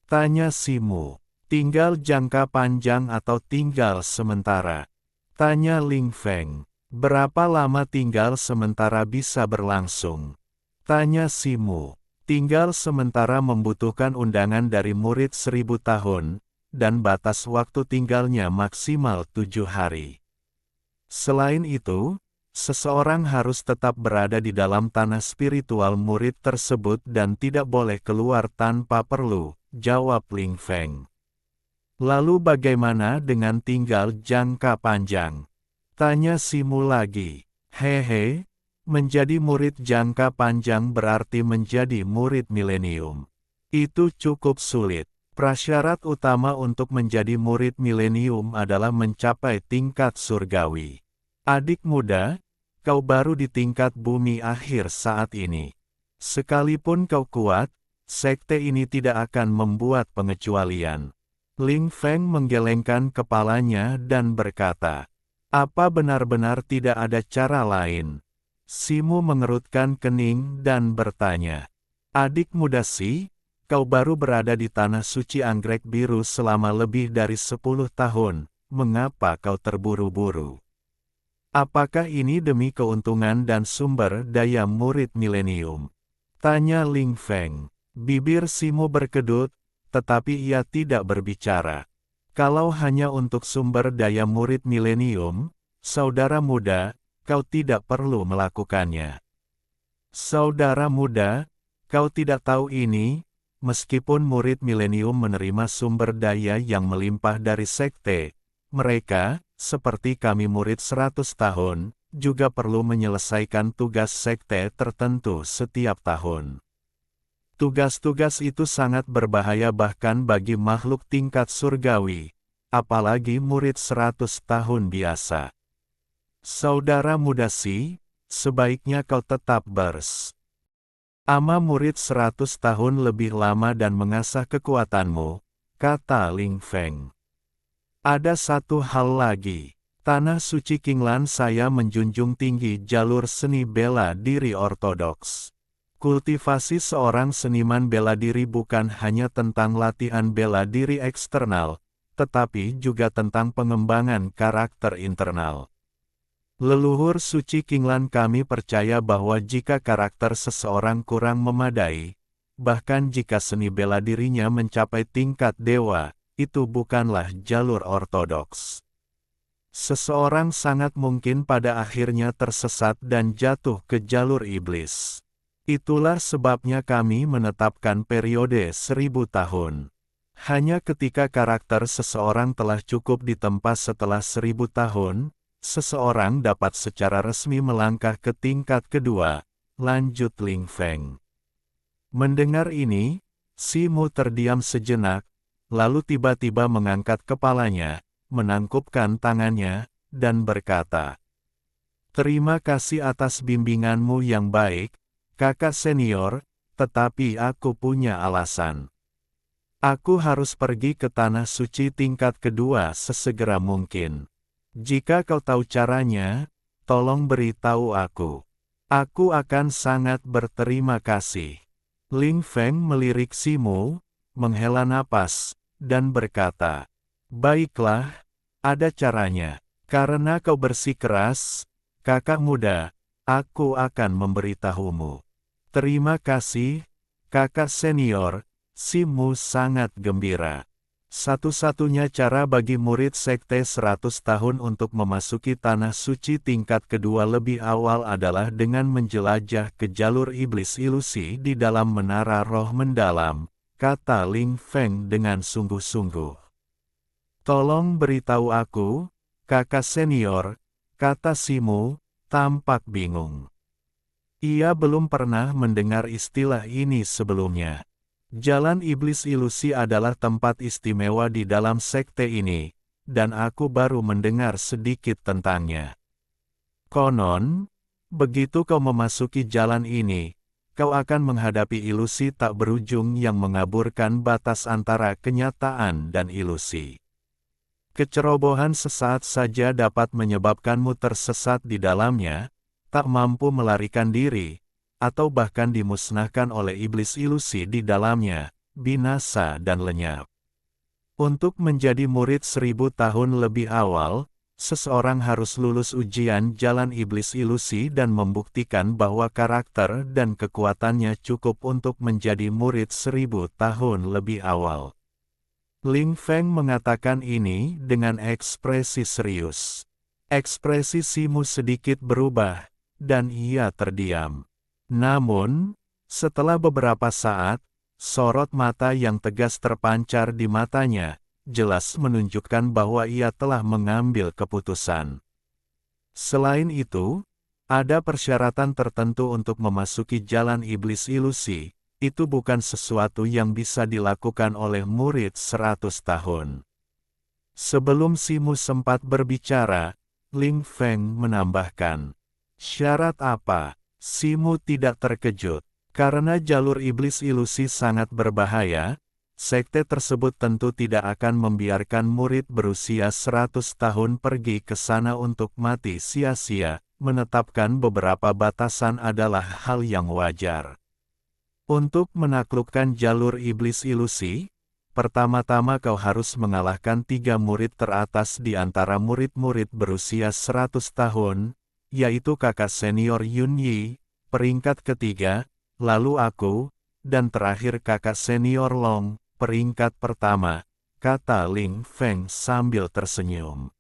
Tanya Simu. Tinggal jangka panjang atau tinggal sementara? Tanya Ling Feng. Berapa lama tinggal sementara bisa berlangsung? Tanya Simu. Tinggal sementara membutuhkan undangan dari murid 1000 tahun, dan batas waktu tinggalnya maksimal 7 hari. Selain itu, seseorang harus tetap berada di dalam tanah spiritual murid tersebut dan tidak boleh keluar tanpa perlu, jawab Ling Feng. Lalu bagaimana dengan tinggal jangka panjang? Tanya Simu lagi. Hehe, menjadi murid jangka panjang berarti menjadi murid milenium. Itu cukup sulit. Prasyarat utama untuk menjadi murid milenium adalah mencapai tingkat surgawi. Adik muda, kau baru di tingkat bumi akhir saat ini. Sekalipun kau kuat, sekte ini tidak akan membuat pengecualian. Ling Feng menggelengkan kepalanya dan berkata, apa benar-benar tidak ada cara lain? Simu mengerutkan kening dan bertanya, adik muda Si, kau baru berada di tanah suci anggrek biru selama lebih dari 10 tahun, mengapa kau terburu-buru? Apakah ini demi keuntungan dan sumber daya murid milenium? Tanya Ling Feng. Bibir Simu berkedut, tetapi ia tidak berbicara. Kalau hanya untuk sumber daya murid milenium, saudara muda, kau tidak perlu melakukannya. Saudara muda, kau tidak tahu ini, meskipun murid milenium menerima sumber daya yang melimpah dari sekte, mereka, seperti kami murid 100 tahun, juga perlu menyelesaikan tugas sekte tertentu setiap tahun. Tugas-tugas itu sangat berbahaya bahkan bagi makhluk tingkat surgawi, apalagi murid 100 tahun biasa. Saudara muda Si, sebaiknya kau tetap bersama murid 100 tahun lebih lama dan mengasah kekuatanmu, kata Ling Feng. Ada satu hal lagi. Tanah suci Qinglan saya menjunjung tinggi jalur seni bela diri ortodoks. Kultivasi seorang seniman bela diri bukan hanya tentang latihan bela diri eksternal, tetapi juga tentang pengembangan karakter internal. Leluhur suci Qinglan kami percaya bahwa jika karakter seseorang kurang memadai, bahkan jika seni bela dirinya mencapai tingkat dewa, itu bukanlah jalur ortodoks. Seseorang sangat mungkin pada akhirnya tersesat dan jatuh ke jalur iblis. Itulah sebabnya kami menetapkan periode 1000 tahun. Hanya ketika karakter seseorang telah cukup ditempa setelah 1000 tahun, seseorang dapat secara resmi melangkah ke tingkat kedua, lanjut Ling Feng. Mendengar ini, Simu terdiam sejenak, lalu tiba-tiba mengangkat kepalanya, menangkupkan tangannya, dan berkata, terima kasih atas bimbinganmu yang baik, kakak senior, tetapi aku punya alasan. Aku harus pergi ke tanah suci tingkat kedua sesegera mungkin. Jika kau tahu caranya, tolong beritahu aku. Aku akan sangat berterima kasih. Ling Feng melirik Simu, menghela napas, dan berkata, baiklah, ada caranya. Karena kau bersikeras, kakak muda, aku akan memberitahumu. Terima kasih, kakak senior, Simu sangat gembira. Satu-satunya cara bagi murid sekte 100 tahun untuk memasuki tanah suci tingkat kedua lebih awal adalah dengan menjelajah ke jalur iblis ilusi di dalam menara roh mendalam, kata Ling Feng dengan sungguh-sungguh. Tolong beritahu aku, kakak senior, kata Simu, tampak bingung. Ia belum pernah mendengar istilah ini sebelumnya. Jalan iblis ilusi adalah tempat istimewa di dalam sekte ini, dan aku baru mendengar sedikit tentangnya. Konon, begitu kau memasuki jalan ini, kau akan menghadapi ilusi tak berujung yang mengaburkan batas antara kenyataan dan ilusi. Kecerobohan sesaat saja dapat menyebabkanmu tersesat di dalamnya, tak mampu melarikan diri, atau bahkan dimusnahkan oleh iblis ilusi di dalamnya, binasa dan lenyap. Untuk menjadi murid 1000 tahun lebih awal, seseorang harus lulus ujian jalan iblis ilusi dan membuktikan bahwa karakter dan kekuatannya cukup untuk menjadi murid 1000 tahun lebih awal. Ling Feng mengatakan ini dengan ekspresi serius. Ekspresi Simu sedikit berubah, dan ia terdiam. Namun, setelah beberapa saat, sorot mata yang tegas terpancar di matanya, jelas menunjukkan bahwa ia telah mengambil keputusan. Selain itu, ada persyaratan tertentu untuk memasuki jalan iblis ilusi. Itu bukan sesuatu yang bisa dilakukan oleh murid 100 tahun. Sebelum Simu sempat berbicara, Ling Feng menambahkan, "Syarat apa?" Simu tidak terkejut. Karena jalur iblis ilusi sangat berbahaya, sekte tersebut tentu tidak akan membiarkan murid berusia 100 tahun pergi ke sana untuk mati sia-sia. Menetapkan beberapa batasan adalah hal yang wajar. Untuk menaklukkan jalur iblis ilusi, pertama-tama kau harus mengalahkan 3 murid teratas di antara murid-murid berusia 100 tahun, yaitu kakak senior Yun Yi, peringkat ketiga, lalu aku, dan terakhir kakak senior Long, peringkat pertama, kata Ling Feng sambil tersenyum.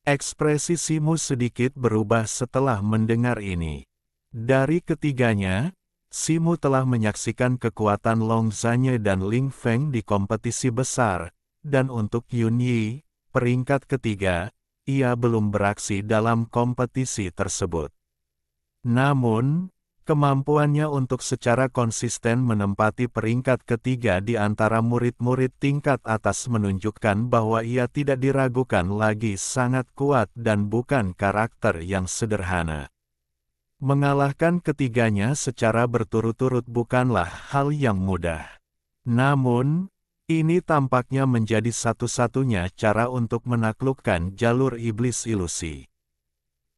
Ekspresi Simu sedikit berubah setelah mendengar ini. Dari ketiganya, Simu telah menyaksikan kekuatan Long Zanye dan Ling Feng di kompetisi besar, dan untuk Yun Yi, peringkat ketiga, ia belum beraksi dalam kompetisi tersebut. Namun, kemampuannya untuk secara konsisten menempati peringkat ketiga di antara murid-murid tingkat atas menunjukkan bahwa ia tidak diragukan lagi sangat kuat dan bukan karakter yang sederhana. Mengalahkan ketiganya secara berturut-turut bukanlah hal yang mudah. Namun, ini tampaknya menjadi satu-satunya cara untuk menaklukkan jalur iblis ilusi.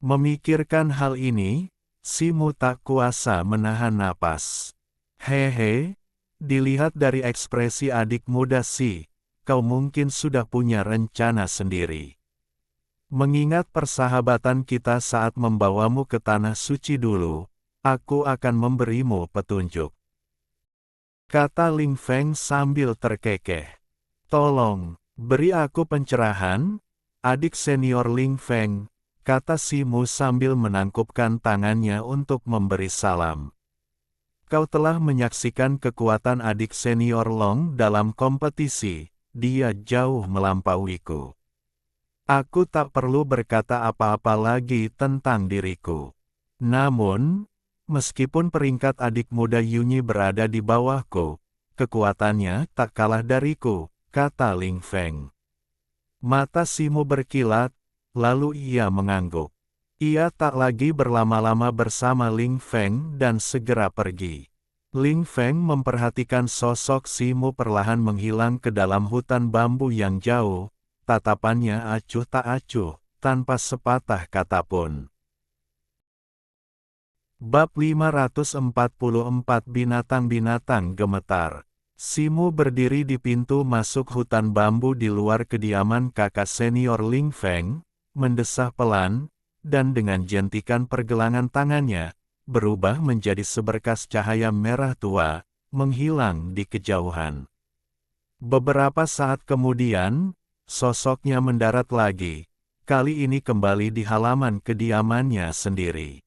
Memikirkan hal ini, Simu tak kuasa menahan napas. Hehe, dilihat dari ekspresi adik muda Si, kau mungkin sudah punya rencana sendiri. Mengingat persahabatan kita saat membawamu ke tanah suci dulu, aku akan memberimu petunjuk. Kata Ling Feng sambil terkekeh. Tolong, beri aku pencerahan, adik senior Ling Feng, kata Simu sambil menangkupkan tangannya untuk memberi salam. Kau telah menyaksikan kekuatan adik senior Long dalam kompetisi, dia jauh melampauiku. Aku tak perlu berkata apa-apa lagi tentang diriku. Namun, meskipun peringkat adik muda Yunyi berada di bawahku, kekuatannya tak kalah dariku, kata Ling Feng. Mata Simu berkilat, lalu ia mengangguk. Ia tak lagi berlama-lama bersama Ling Feng dan segera pergi. Ling Feng memperhatikan sosok Simu perlahan menghilang ke dalam hutan bambu yang jauh, tatapannya acuh tak acuh, tanpa sepatah kata pun. Bab 544 Binatang-binatang gemetar. Simu berdiri di pintu masuk hutan bambu di luar kediaman kakak senior Ling Feng, mendesah pelan, dan dengan jentikan pergelangan tangannya, berubah menjadi seberkas cahaya merah tua, menghilang di kejauhan. Beberapa saat kemudian, sosoknya mendarat lagi, kali ini kembali di halaman kediamannya sendiri.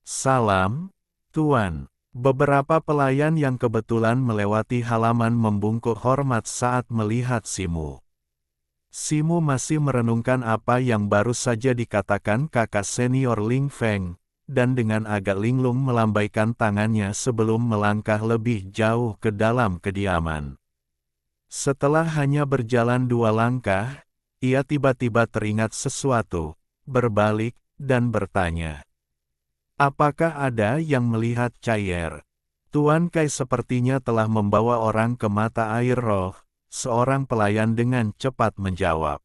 Salam, Tuan. Beberapa pelayan yang kebetulan melewati halaman membungkuk hormat saat melihat Simu. Simu masih merenungkan apa yang baru saja dikatakan kakak senior Ling Feng, dan dengan agak linglung melambaikan tangannya sebelum melangkah lebih jauh ke dalam kediaman. Setelah hanya berjalan 2 langkah, ia tiba-tiba teringat sesuatu, berbalik, dan bertanya. Apakah ada yang melihat Cair? Tuan Kai sepertinya telah membawa orang ke mata air roh, seorang pelayan dengan cepat menjawab.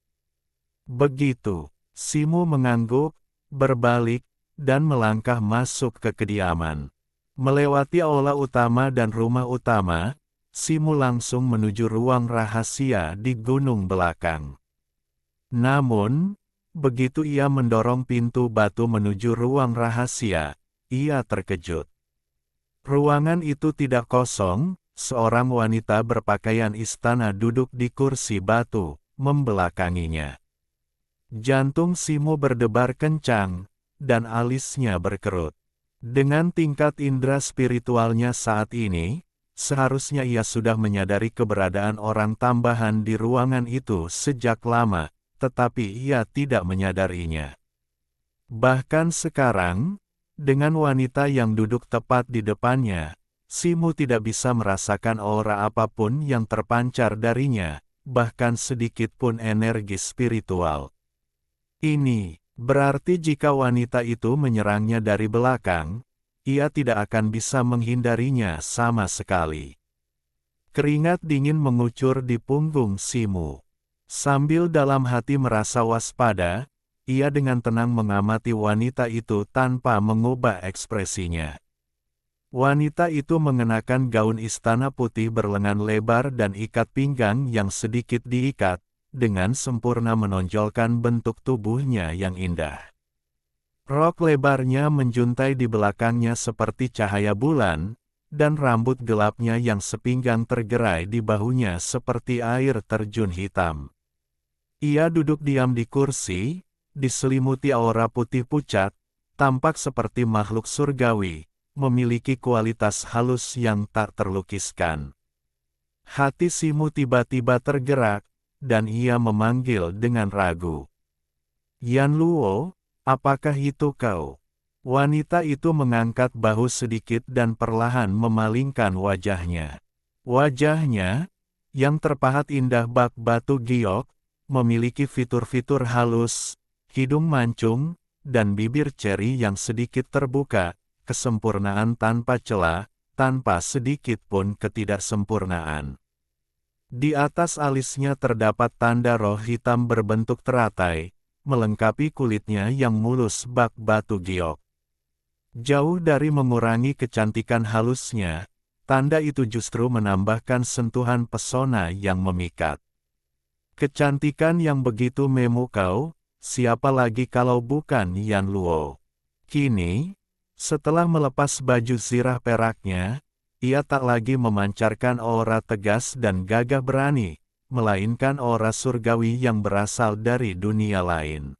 Begitu, Simu mengangguk, berbalik, dan melangkah masuk ke kediaman. Melewati aula utama dan rumah utama, Simu langsung menuju ruang rahasia di gunung belakang. Namun, begitu ia mendorong pintu batu menuju ruang rahasia, ia terkejut. Ruangan itu tidak kosong, seorang wanita berpakaian istana duduk di kursi batu, membelakanginya. Jantung Simo berdebar kencang, dan alisnya berkerut. Dengan tingkat indera spiritualnya saat ini, seharusnya ia sudah menyadari keberadaan orang tambahan di ruangan itu sejak lama, tetapi ia tidak menyadarinya. Bahkan sekarang, dengan wanita yang duduk tepat di depannya, Simo tidak bisa merasakan aura apapun yang terpancar darinya, bahkan sedikit pun energi spiritual. Ini berarti jika wanita itu menyerangnya dari belakang, ia tidak akan bisa menghindarinya sama sekali. Keringat dingin mengucur di punggung Simo. Sambil dalam hati merasa waspada, ia dengan tenang mengamati wanita itu tanpa mengubah ekspresinya. Wanita itu mengenakan gaun istana putih berlengan lebar dan ikat pinggang yang sedikit diikat, dengan sempurna menonjolkan bentuk tubuhnya yang indah. Rok lebarnya menjuntai di belakangnya seperti cahaya bulan, dan rambut gelapnya yang sepinggang tergerai di bahunya seperti air terjun hitam. Ia duduk diam di kursi, diselimuti aura putih pucat, tampak seperti makhluk surgawi, memiliki kualitas halus yang tak terlukiskan. Hati Simo tiba-tiba tergerak, dan ia memanggil dengan ragu. "Yan Luo, apakah itu kau?" Wanita itu mengangkat bahu sedikit dan perlahan memalingkan wajahnya. Wajahnya, yang terpahat indah bak batu giok, memiliki fitur-fitur halus, hidung mancung, dan bibir ceri yang sedikit terbuka, kesempurnaan tanpa celah, tanpa sedikit pun ketidaksempurnaan. Di atas alisnya terdapat tanda roh hitam berbentuk teratai, melengkapi kulitnya yang mulus bak batu giok. Jauh dari mengurangi kecantikan halusnya, tanda itu justru menambahkan sentuhan pesona yang memikat. Kecantikan yang begitu memukau, siapa lagi kalau bukan Yan Luo? Kini, setelah melepas baju zirah peraknya, ia tak lagi memancarkan aura tegas dan gagah berani, melainkan aura surgawi yang berasal dari dunia lain.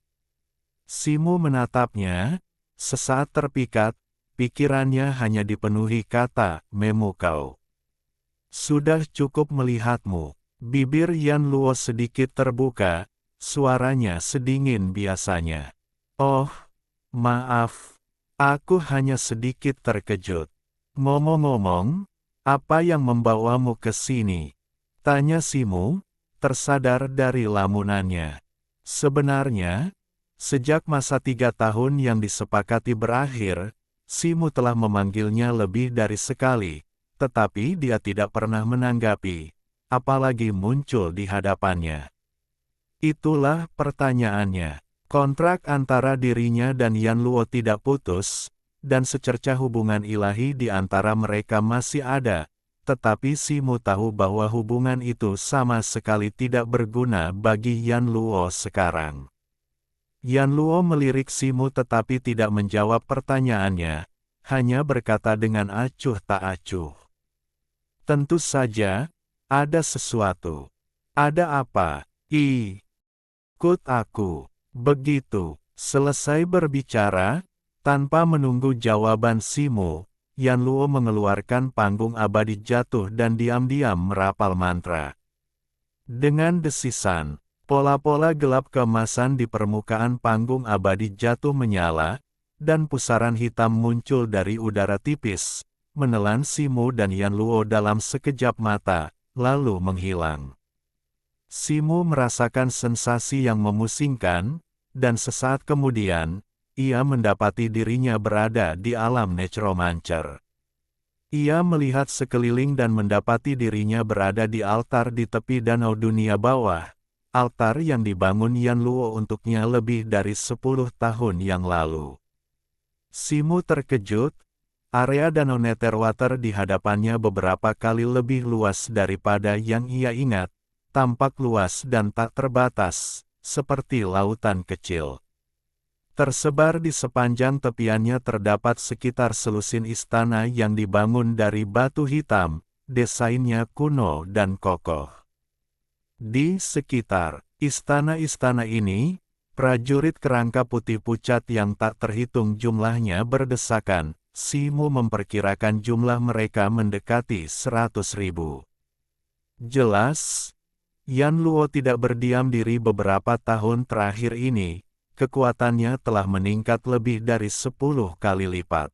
Simo menatapnya, sesaat terpikat, pikirannya hanya dipenuhi kata, memukau. "Sudah cukup melihatmu." Bibir Yan Luo sedikit terbuka, suaranya sedingin biasanya. "Oh, maaf, aku hanya sedikit terkejut. Ngomong-ngomong, apa yang membawamu ke sini?" tanya Simo, tersadar dari lamunannya. Sebenarnya, sejak masa 3 tahun yang disepakati berakhir, Simo telah memanggilnya lebih dari sekali, tetapi dia tidak pernah menanggapi, apalagi muncul di hadapannya. Itulah pertanyaannya. Kontrak antara dirinya dan Yan Luo tidak putus, dan secercah hubungan ilahi di antara mereka masih ada, tetapi Simo tahu bahwa hubungan itu sama sekali tidak berguna bagi Yan Luo sekarang. Yan Luo melirik Simo tetapi tidak menjawab pertanyaannya, hanya berkata dengan acuh tak acuh. "Tentu saja, ada sesuatu." "Ada apa?" "Ikut aku." Begitu selesai berbicara, tanpa menunggu jawaban Simo, Yan Luo mengeluarkan panggung abadi jatuh dan diam-diam merapal mantra. Dengan desisan, pola-pola gelap keemasan di permukaan panggung abadi jatuh menyala, dan pusaran hitam muncul dari udara tipis, menelan Simo dan Yan Luo dalam sekejap mata, lalu menghilang. Simo merasakan sensasi yang memusingkan, dan sesaat kemudian, ia mendapati dirinya berada di alam necromancer. Ia melihat sekeliling dan mendapati dirinya berada di altar di tepi danau dunia bawah, altar yang dibangun Yan Luo untuknya lebih dari 10 tahun yang lalu. Simo terkejut, area danau Netherwater di hadapannya beberapa kali lebih luas daripada yang ia ingat, tampak luas dan tak terbatas, seperti lautan kecil. Tersebar di sepanjang tepiannya terdapat sekitar selusin istana yang dibangun dari batu hitam, desainnya kuno dan kokoh. Di sekitar istana-istana ini, Prajurit kerangka putih pucat yang tak terhitung jumlahnya berdesakan. Simo memperkirakan jumlah mereka mendekati 100.000. Jelas, Yan Luo tidak berdiam diri beberapa tahun terakhir ini, kekuatannya telah meningkat lebih dari 10 kali lipat.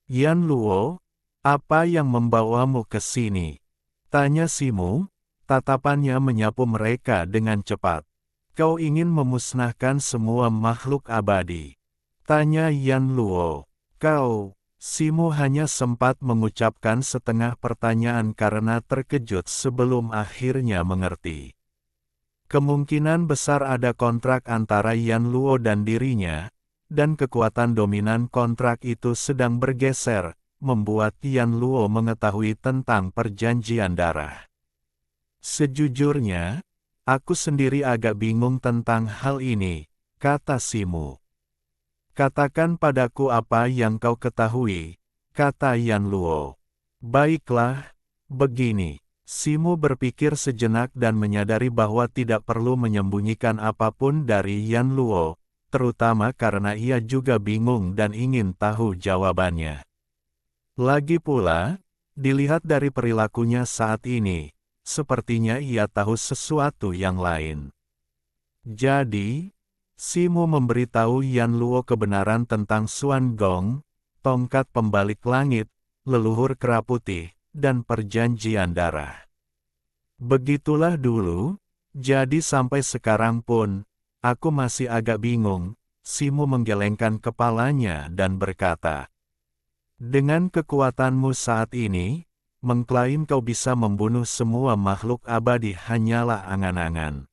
Yan Luo, apa yang membawamu ke sini? Tanya Simo, tatapannya menyapu mereka dengan cepat. Kau ingin memusnahkan semua makhluk abadi? Tanya Yan Luo. Kau, Simo hanya sempat mengucapkan setengah pertanyaan karena terkejut sebelum akhirnya mengerti. Kemungkinan besar ada kontrak antara Yan Luo dan dirinya, dan kekuatan dominan kontrak itu sedang bergeser, membuat Yan Luo mengetahui tentang perjanjian darah. Sejujurnya, aku sendiri agak bingung tentang hal ini, kata Simo. Katakan padaku apa yang kau ketahui, kata Yan Luo. Baiklah, begini. Simo berpikir sejenak dan menyadari bahwa tidak perlu menyembunyikan apapun dari Yan Luo, terutama karena ia juga bingung dan ingin tahu jawabannya. Lagi pula, dilihat dari perilakunya saat ini, sepertinya ia tahu sesuatu yang lain. Jadi, Simo memberitahu Yan Luo kebenaran tentang Xuan Gong, tongkat pembalik langit, leluhur kera putih, dan perjanjian darah. Begitulah dulu, jadi sampai sekarang pun, aku masih agak bingung. Simo menggelengkan kepalanya dan berkata, dengan kekuatanmu saat ini, mengklaim kau bisa membunuh semua makhluk abadi hanyalah angan-angan.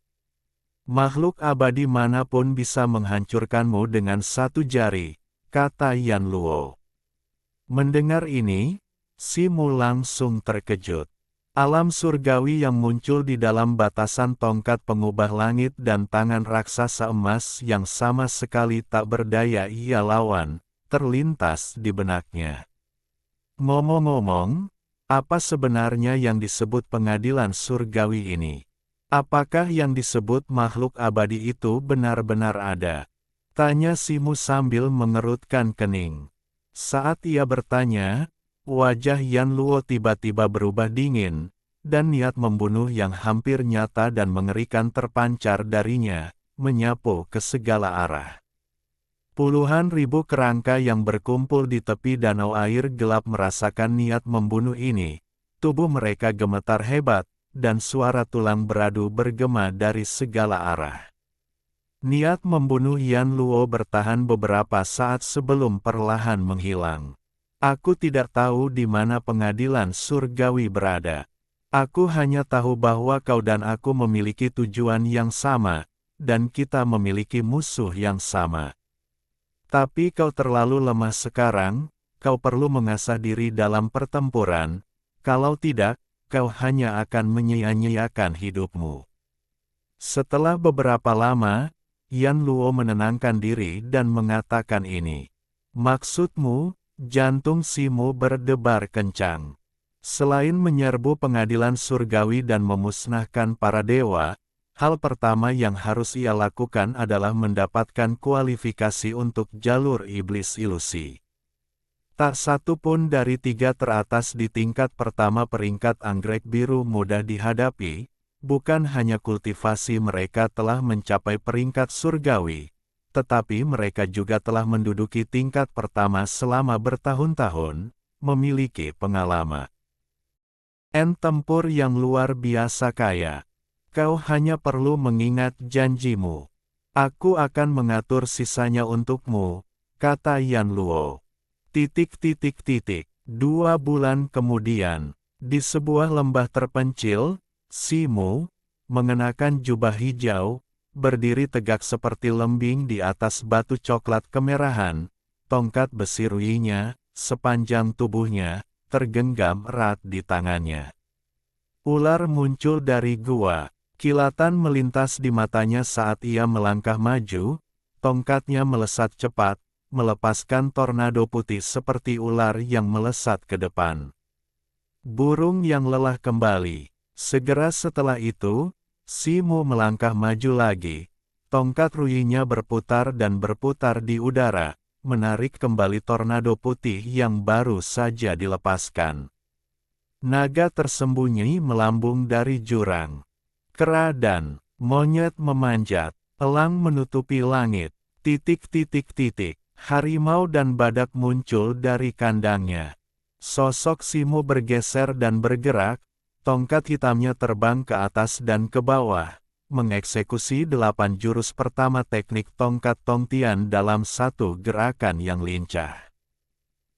Makhluk abadi manapun bisa menghancurkanmu dengan satu jari, kata Yan Luo. Mendengar ini, Simo langsung terkejut. Alam surgawi yang muncul di dalam batasan tongkat pengubah langit dan tangan raksasa emas yang sama sekali tak berdaya ia lawan, terlintas di benaknya. Ngomong-ngomong, apa sebenarnya yang disebut pengadilan surgawi ini? Apakah yang disebut makhluk abadi itu benar-benar ada? Tanya Simo sambil mengerutkan kening. Saat ia bertanya, wajah Yan Luo tiba-tiba berubah dingin, dan niat membunuh yang hampir nyata dan mengerikan terpancar darinya, menyapu ke segala arah. Puluhan ribu kerangka yang berkumpul di tepi danau air gelap merasakan niat membunuh ini. Tubuh mereka gemetar hebat, dan suara tulang beradu bergema dari segala arah. Niat membunuh Yan Luo bertahan beberapa saat sebelum perlahan menghilang. Aku tidak tahu di mana pengadilan surgawi berada. Aku hanya tahu bahwa kau dan aku memiliki tujuan yang sama, dan kita memiliki musuh yang sama. Tapi kau terlalu lemah sekarang, kau perlu mengasah diri dalam pertempuran, kalau tidak, kau hanya akan menyia-nyiakan hidupmu. Setelah beberapa lama, Yan Luo menenangkan diri dan mengatakan ini. Maksudmu, jantung Simo berdebar kencang. Selain menyerbu pengadilan surgawi dan memusnahkan para dewa, hal pertama yang harus ia lakukan adalah mendapatkan kualifikasi untuk jalur iblis ilusi. Tak satu pun dari 3 teratas di tingkat pertama peringkat anggrek biru mudah dihadapi, bukan hanya kultivasi mereka telah mencapai peringkat surgawi, tetapi mereka juga telah menduduki tingkat pertama selama bertahun-tahun, memiliki pengalaman tempur yang luar biasa kaya. Kau hanya perlu mengingat janjimu. Aku akan mengatur sisanya untukmu, kata Yan Luo. 2 bulan kemudian, di sebuah lembah terpencil, Simo, mengenakan jubah hijau, berdiri tegak seperti lembing di atas batu coklat kemerahan, tongkat besi ruinya, sepanjang tubuhnya, tergenggam erat di tangannya. Ular muncul dari gua. Kilatan melintas di matanya saat ia melangkah maju, tongkatnya melesat cepat, melepaskan tornado putih seperti ular yang melesat ke depan. Burung yang lelah kembali. Segera setelah itu, Simo melangkah maju lagi, Tongkat ruyinya berputar dan berputar di udara, menarik kembali tornado putih yang baru saja dilepaskan. Naga tersembunyi melambung dari jurang. Kera dan monyet memanjat, elang menutupi langit. Harimau dan badak muncul dari kandangnya. Sosok Simo bergeser dan bergerak, tongkat hitamnya terbang ke atas dan ke bawah, mengeksekusi 8 jurus pertama teknik tongkat Tongtian dalam satu gerakan yang lincah.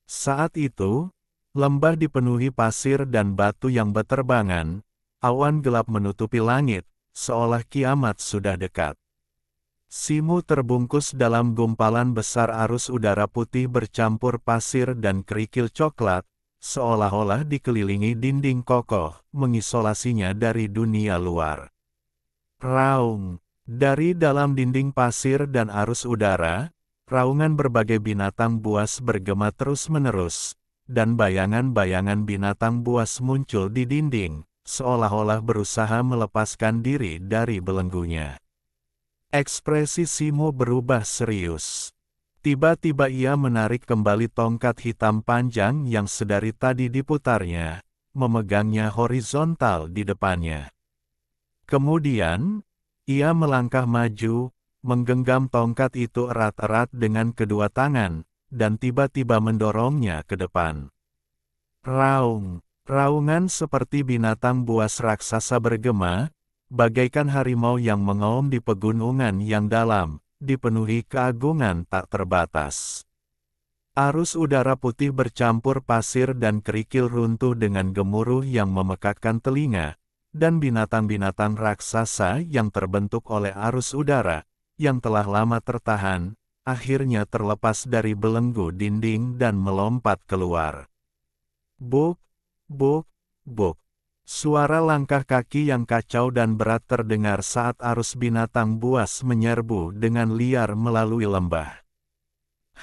Saat itu, lembah dipenuhi pasir dan batu yang beterbangan, awan gelap menutupi langit, seolah kiamat sudah dekat. Simo terbungkus dalam gumpalan besar arus udara putih bercampur pasir dan kerikil coklat, seolah-olah dikelilingi dinding kokoh, mengisolasinya dari dunia luar. Raung. Dari dalam dinding pasir dan arus udara, raungan berbagai binatang buas bergema terus-menerus, dan bayangan-bayangan binatang buas muncul di dinding, seolah-olah berusaha melepaskan diri dari belenggunya. Ekspresi Simo berubah serius. Tiba-tiba ia menarik kembali tongkat hitam panjang yang sedari tadi diputarnya, memegangnya horizontal di depannya. Kemudian, ia melangkah maju, menggenggam tongkat itu erat-erat dengan kedua tangan, dan tiba-tiba mendorongnya ke depan. Raung. Raungan seperti binatang buas raksasa bergema, bagaikan harimau yang mengaum di pegunungan yang dalam, dipenuhi keagungan tak terbatas. Arus udara putih bercampur pasir dan kerikil runtuh dengan gemuruh yang memekakkan telinga, dan binatang-binatang raksasa yang terbentuk oleh arus udara, yang telah lama tertahan, akhirnya terlepas dari belenggu dinding dan melompat keluar. Buk, buk, buk. Suara langkah kaki yang kacau dan berat terdengar saat arus binatang buas menyerbu dengan liar melalui lembah.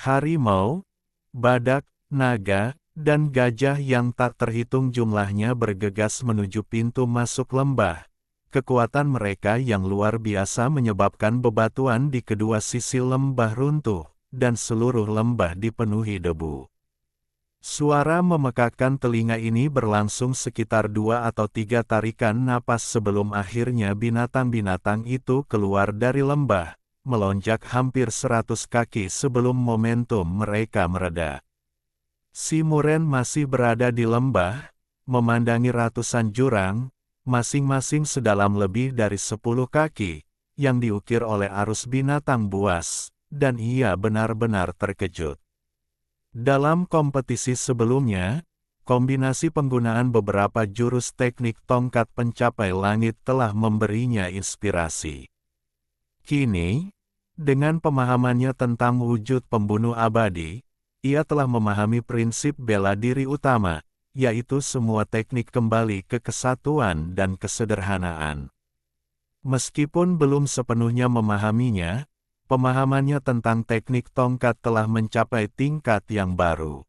Harimau, badak, naga, dan gajah yang tak terhitung jumlahnya bergegas menuju pintu masuk lembah. Kekuatan mereka yang luar biasa menyebabkan bebatuan di kedua sisi lembah runtuh, dan seluruh lembah dipenuhi debu. Suara memekakkan telinga ini berlangsung sekitar 2 atau 3 tarikan napas sebelum akhirnya binatang-binatang itu keluar dari lembah, melonjak hampir 100 kaki sebelum momentum mereka mereda. Si Muren masih berada di lembah, memandangi ratusan jurang, masing-masing sedalam lebih dari 10 kaki, yang diukir oleh arus binatang buas, dan ia benar-benar terkejut. Dalam kompetisi sebelumnya, kombinasi penggunaan beberapa jurus teknik tongkat pencapai langit telah memberinya inspirasi. Kini, dengan pemahamannya tentang wujud pembunuh abadi, ia telah memahami prinsip bela diri utama, yaitu semua teknik kembali ke kesatuan dan kesederhanaan. Meskipun belum sepenuhnya memahaminya, pemahamannya tentang teknik tongkat telah mencapai tingkat yang baru.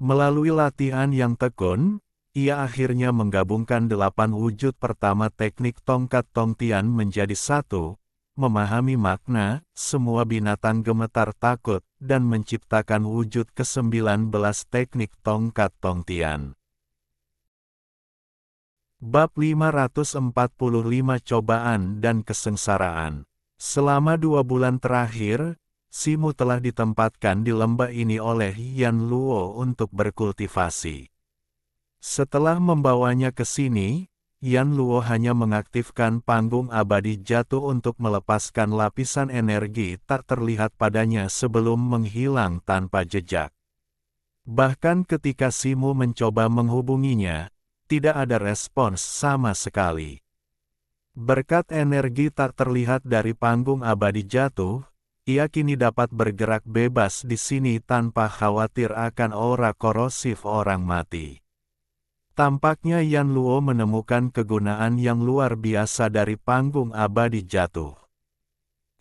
Melalui latihan yang tekun, ia akhirnya menggabungkan 8 wujud pertama teknik tongkat Tongtian menjadi satu, memahami makna, semua binatang gemetar takut, dan menciptakan wujud ke-19 teknik tongkat Tongtian. Bab 545 Cobaan dan Kesengsaraan. Selama 2 bulan terakhir, Simo telah ditempatkan di lembah ini oleh Yan Luo untuk berkultivasi. Setelah membawanya ke sini, Yan Luo hanya mengaktifkan panggung abadi jatuh untuk melepaskan lapisan energi tak terlihat padanya sebelum menghilang tanpa jejak. Bahkan ketika Simo mencoba menghubunginya, tidak ada respons sama sekali. Berkat energi tak terlihat dari panggung abadi jatuh, ia kini dapat bergerak bebas di sini tanpa khawatir akan aura korosif orang mati. Tampaknya Yan Luo menemukan kegunaan yang luar biasa dari panggung abadi jatuh.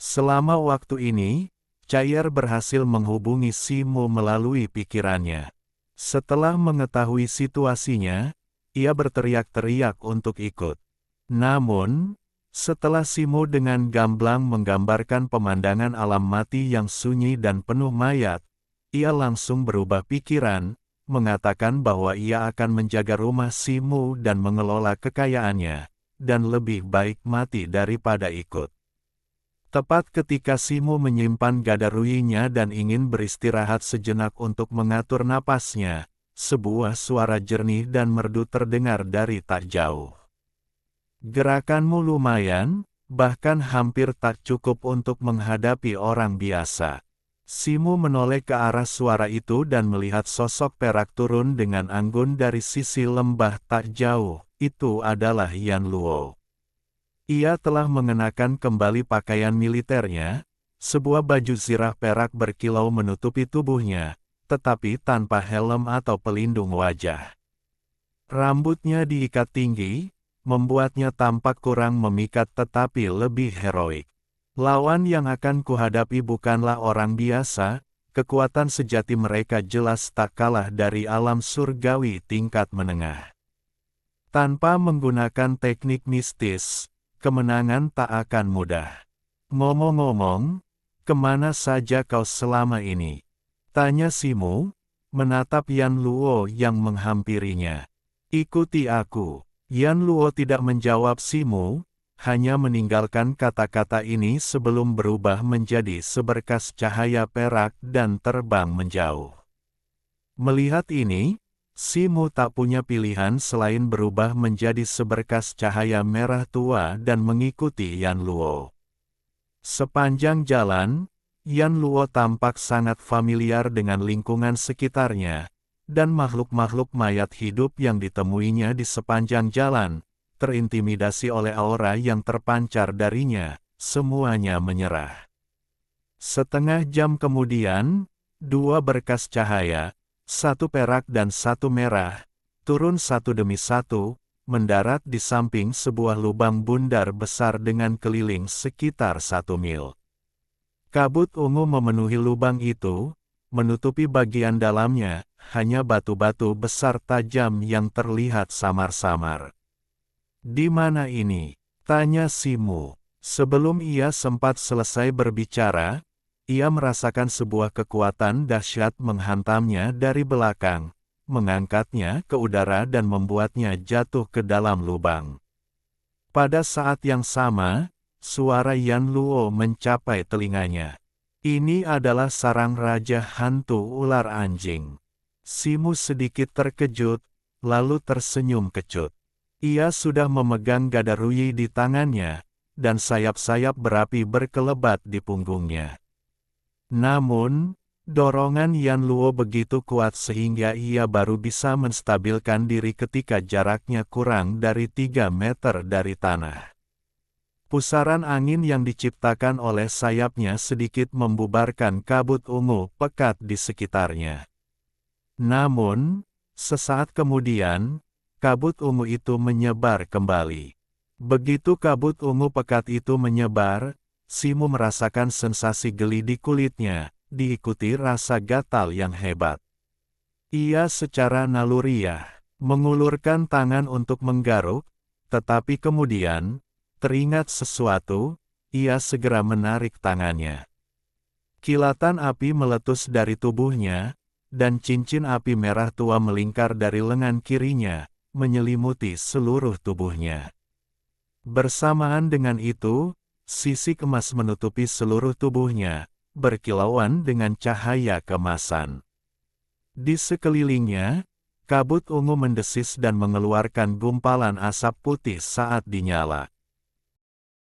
Selama waktu ini, Cair berhasil menghubungi Simo melalui pikirannya. Setelah mengetahui situasinya, ia berteriak-teriak untuk ikut. Namun, Setelah Simo dengan gamblang menggambarkan pemandangan alam mati yang sunyi dan penuh mayat, ia langsung berubah pikiran, mengatakan bahwa ia akan menjaga rumah Simo dan mengelola kekayaannya, dan lebih baik mati daripada ikut. Tepat ketika Simo menyimpan gadaruyinya dan ingin beristirahat sejenak untuk mengatur napasnya, sebuah suara jernih dan merdu terdengar dari tak jauh. Gerakanmu lumayan, bahkan hampir tak cukup untuk menghadapi orang biasa. Simo menoleh ke arah suara itu dan melihat sosok perak turun dengan anggun dari sisi lembah tak jauh. Itu adalah Yan Luo. Ia telah mengenakan kembali pakaian militernya, sebuah baju zirah perak berkilau menutupi tubuhnya, tetapi tanpa helm atau pelindung wajah. Rambutnya diikat tinggi, membuatnya tampak kurang memikat tetapi lebih heroik. Lawan yang akan kuhadapi bukanlah orang biasa, kekuatan sejati mereka jelas tak kalah dari alam surgawi tingkat menengah. Tanpa menggunakan teknik mistis, kemenangan tak akan mudah. Ngomong-ngomong, kemana saja kau selama ini? Tanya Simo, menatap Yan Luo yang menghampirinya. Ikuti aku. Yan Luo tidak menjawab Simo, hanya meninggalkan kata-kata ini sebelum berubah menjadi seberkas cahaya perak dan terbang menjauh. Melihat ini, Simo tak punya pilihan selain berubah menjadi seberkas cahaya merah tua dan mengikuti Yan Luo. Sepanjang jalan, Yan Luo tampak sangat familiar dengan lingkungan sekitarnya, dan makhluk-makhluk mayat hidup yang ditemuinya di sepanjang jalan, terintimidasi oleh aura yang terpancar darinya, semuanya menyerah. Setengah jam kemudian, dua berkas cahaya, satu perak dan satu merah, turun satu demi satu, mendarat di samping sebuah lubang bundar besar dengan keliling sekitar 1 mil. Kabut ungu memenuhi lubang itu, menutupi bagian dalamnya, hanya batu-batu besar tajam yang terlihat samar-samar. Di mana ini? Tanya Simo. Sebelum ia sempat selesai berbicara, ia merasakan sebuah kekuatan dahsyat menghantamnya dari belakang, mengangkatnya ke udara dan membuatnya jatuh ke dalam lubang. Pada saat yang sama, suara Yan Luo mencapai telinganya. Ini adalah sarang Raja Hantu Ular Anjing. Simo sedikit terkejut, lalu tersenyum kecut. Ia sudah memegang gadaruyi di tangannya, dan sayap-sayap berapi berkelebat di punggungnya. Namun, dorongan Yan Luo begitu kuat sehingga ia baru bisa menstabilkan diri ketika jaraknya kurang dari 3 meter dari tanah. Pusaran angin yang diciptakan oleh sayapnya sedikit membubarkan kabut ungu pekat di sekitarnya. Namun, sesaat kemudian, kabut ungu itu menyebar kembali. Begitu kabut ungu pekat itu menyebar, Simo merasakan sensasi geli di kulitnya, diikuti rasa gatal yang hebat. Ia secara naluriah mengulurkan tangan untuk menggaruk, tetapi kemudian, teringat sesuatu, ia segera menarik tangannya. Kilatan api meletus dari tubuhnya, dan cincin api merah tua melingkar dari lengan kirinya, menyelimuti seluruh tubuhnya. Bersamaan dengan itu, sisik emas menutupi seluruh tubuhnya, berkilauan dengan cahaya keemasan. Di sekelilingnya, kabut ungu mendesis dan mengeluarkan gumpalan asap putih saat dinyala.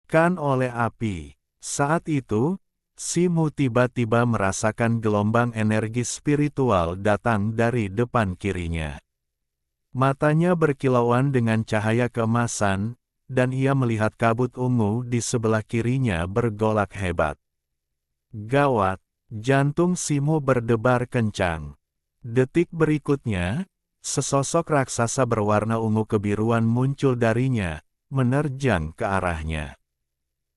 Kan oleh api. Saat itu, Simo tiba-tiba merasakan gelombang energi spiritual datang dari depan kirinya. Matanya berkilauan dengan cahaya keemasan, dan ia melihat kabut ungu di sebelah kirinya bergolak hebat. Gawat, jantung Simo berdebar kencang. Detik berikutnya, sesosok raksasa berwarna ungu kebiruan muncul darinya, menerjang ke arahnya.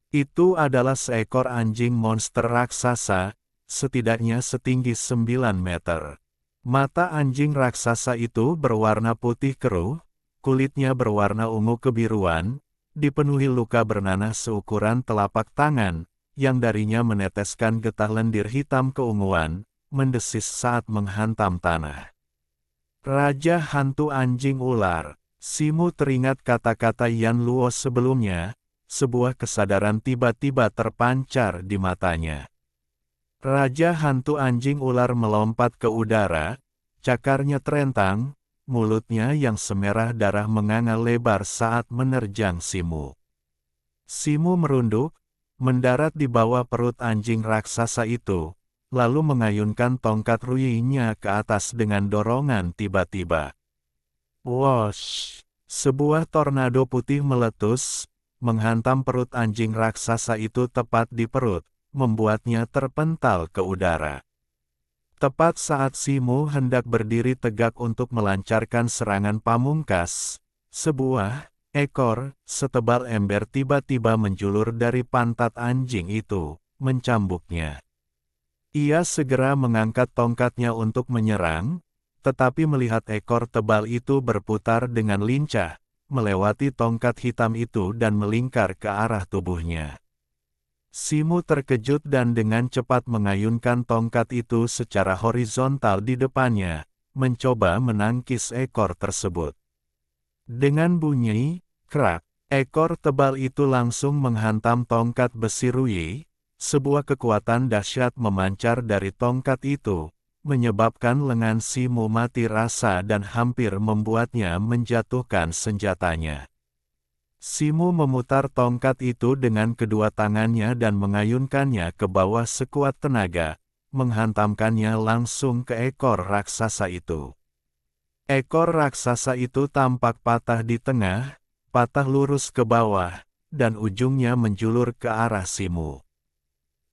Itu adalah seekor anjing monster raksasa, setidaknya setinggi 9 meter. Mata anjing raksasa itu berwarna putih keruh, kulitnya berwarna ungu kebiruan, dipenuhi luka bernanah seukuran telapak tangan, yang darinya meneteskan getah lendir hitam keunguan, mendesis saat menghantam tanah. Raja Hantu Anjing Ular. Simu teringat kata-kata Yan Luo sebelumnya, sebuah kesadaran tiba-tiba terpancar di matanya. Raja Hantu Anjing Ular melompat ke udara, cakarnya terentang, mulutnya yang semerah darah menganga lebar saat menerjang Simu. Simu merunduk, mendarat di bawah perut anjing raksasa itu, lalu mengayunkan tongkat ruyinya ke atas dengan dorongan tiba-tiba. Wosh! Sebuah tornado putih meletus, menghantam perut anjing raksasa itu tepat di perut, membuatnya terpental ke udara. Tepat saat Simu hendak berdiri tegak untuk melancarkan serangan pamungkas, sebuah ekor setebal ember tiba-tiba menjulur dari pantat anjing itu, mencambuknya. Ia segera mengangkat tongkatnya untuk menyerang, tetapi melihat ekor tebal itu berputar dengan lincah, melewati tongkat hitam itu dan melingkar ke arah tubuhnya. Simu terkejut dan dengan cepat mengayunkan tongkat itu secara horizontal di depannya, mencoba menangkis ekor tersebut. Dengan bunyi, krak, ekor tebal itu langsung menghantam tongkat besi ruyi, sebuah kekuatan dahsyat memancar dari tongkat itu, menyebabkan lengan Simu mati rasa dan hampir membuatnya menjatuhkan senjatanya. Simu memutar tongkat itu dengan kedua tangannya dan mengayunkannya ke bawah sekuat tenaga, menghantamkannya langsung ke ekor raksasa itu. Ekor raksasa itu tampak patah di tengah, patah lurus ke bawah, dan ujungnya menjulur ke arah Simu.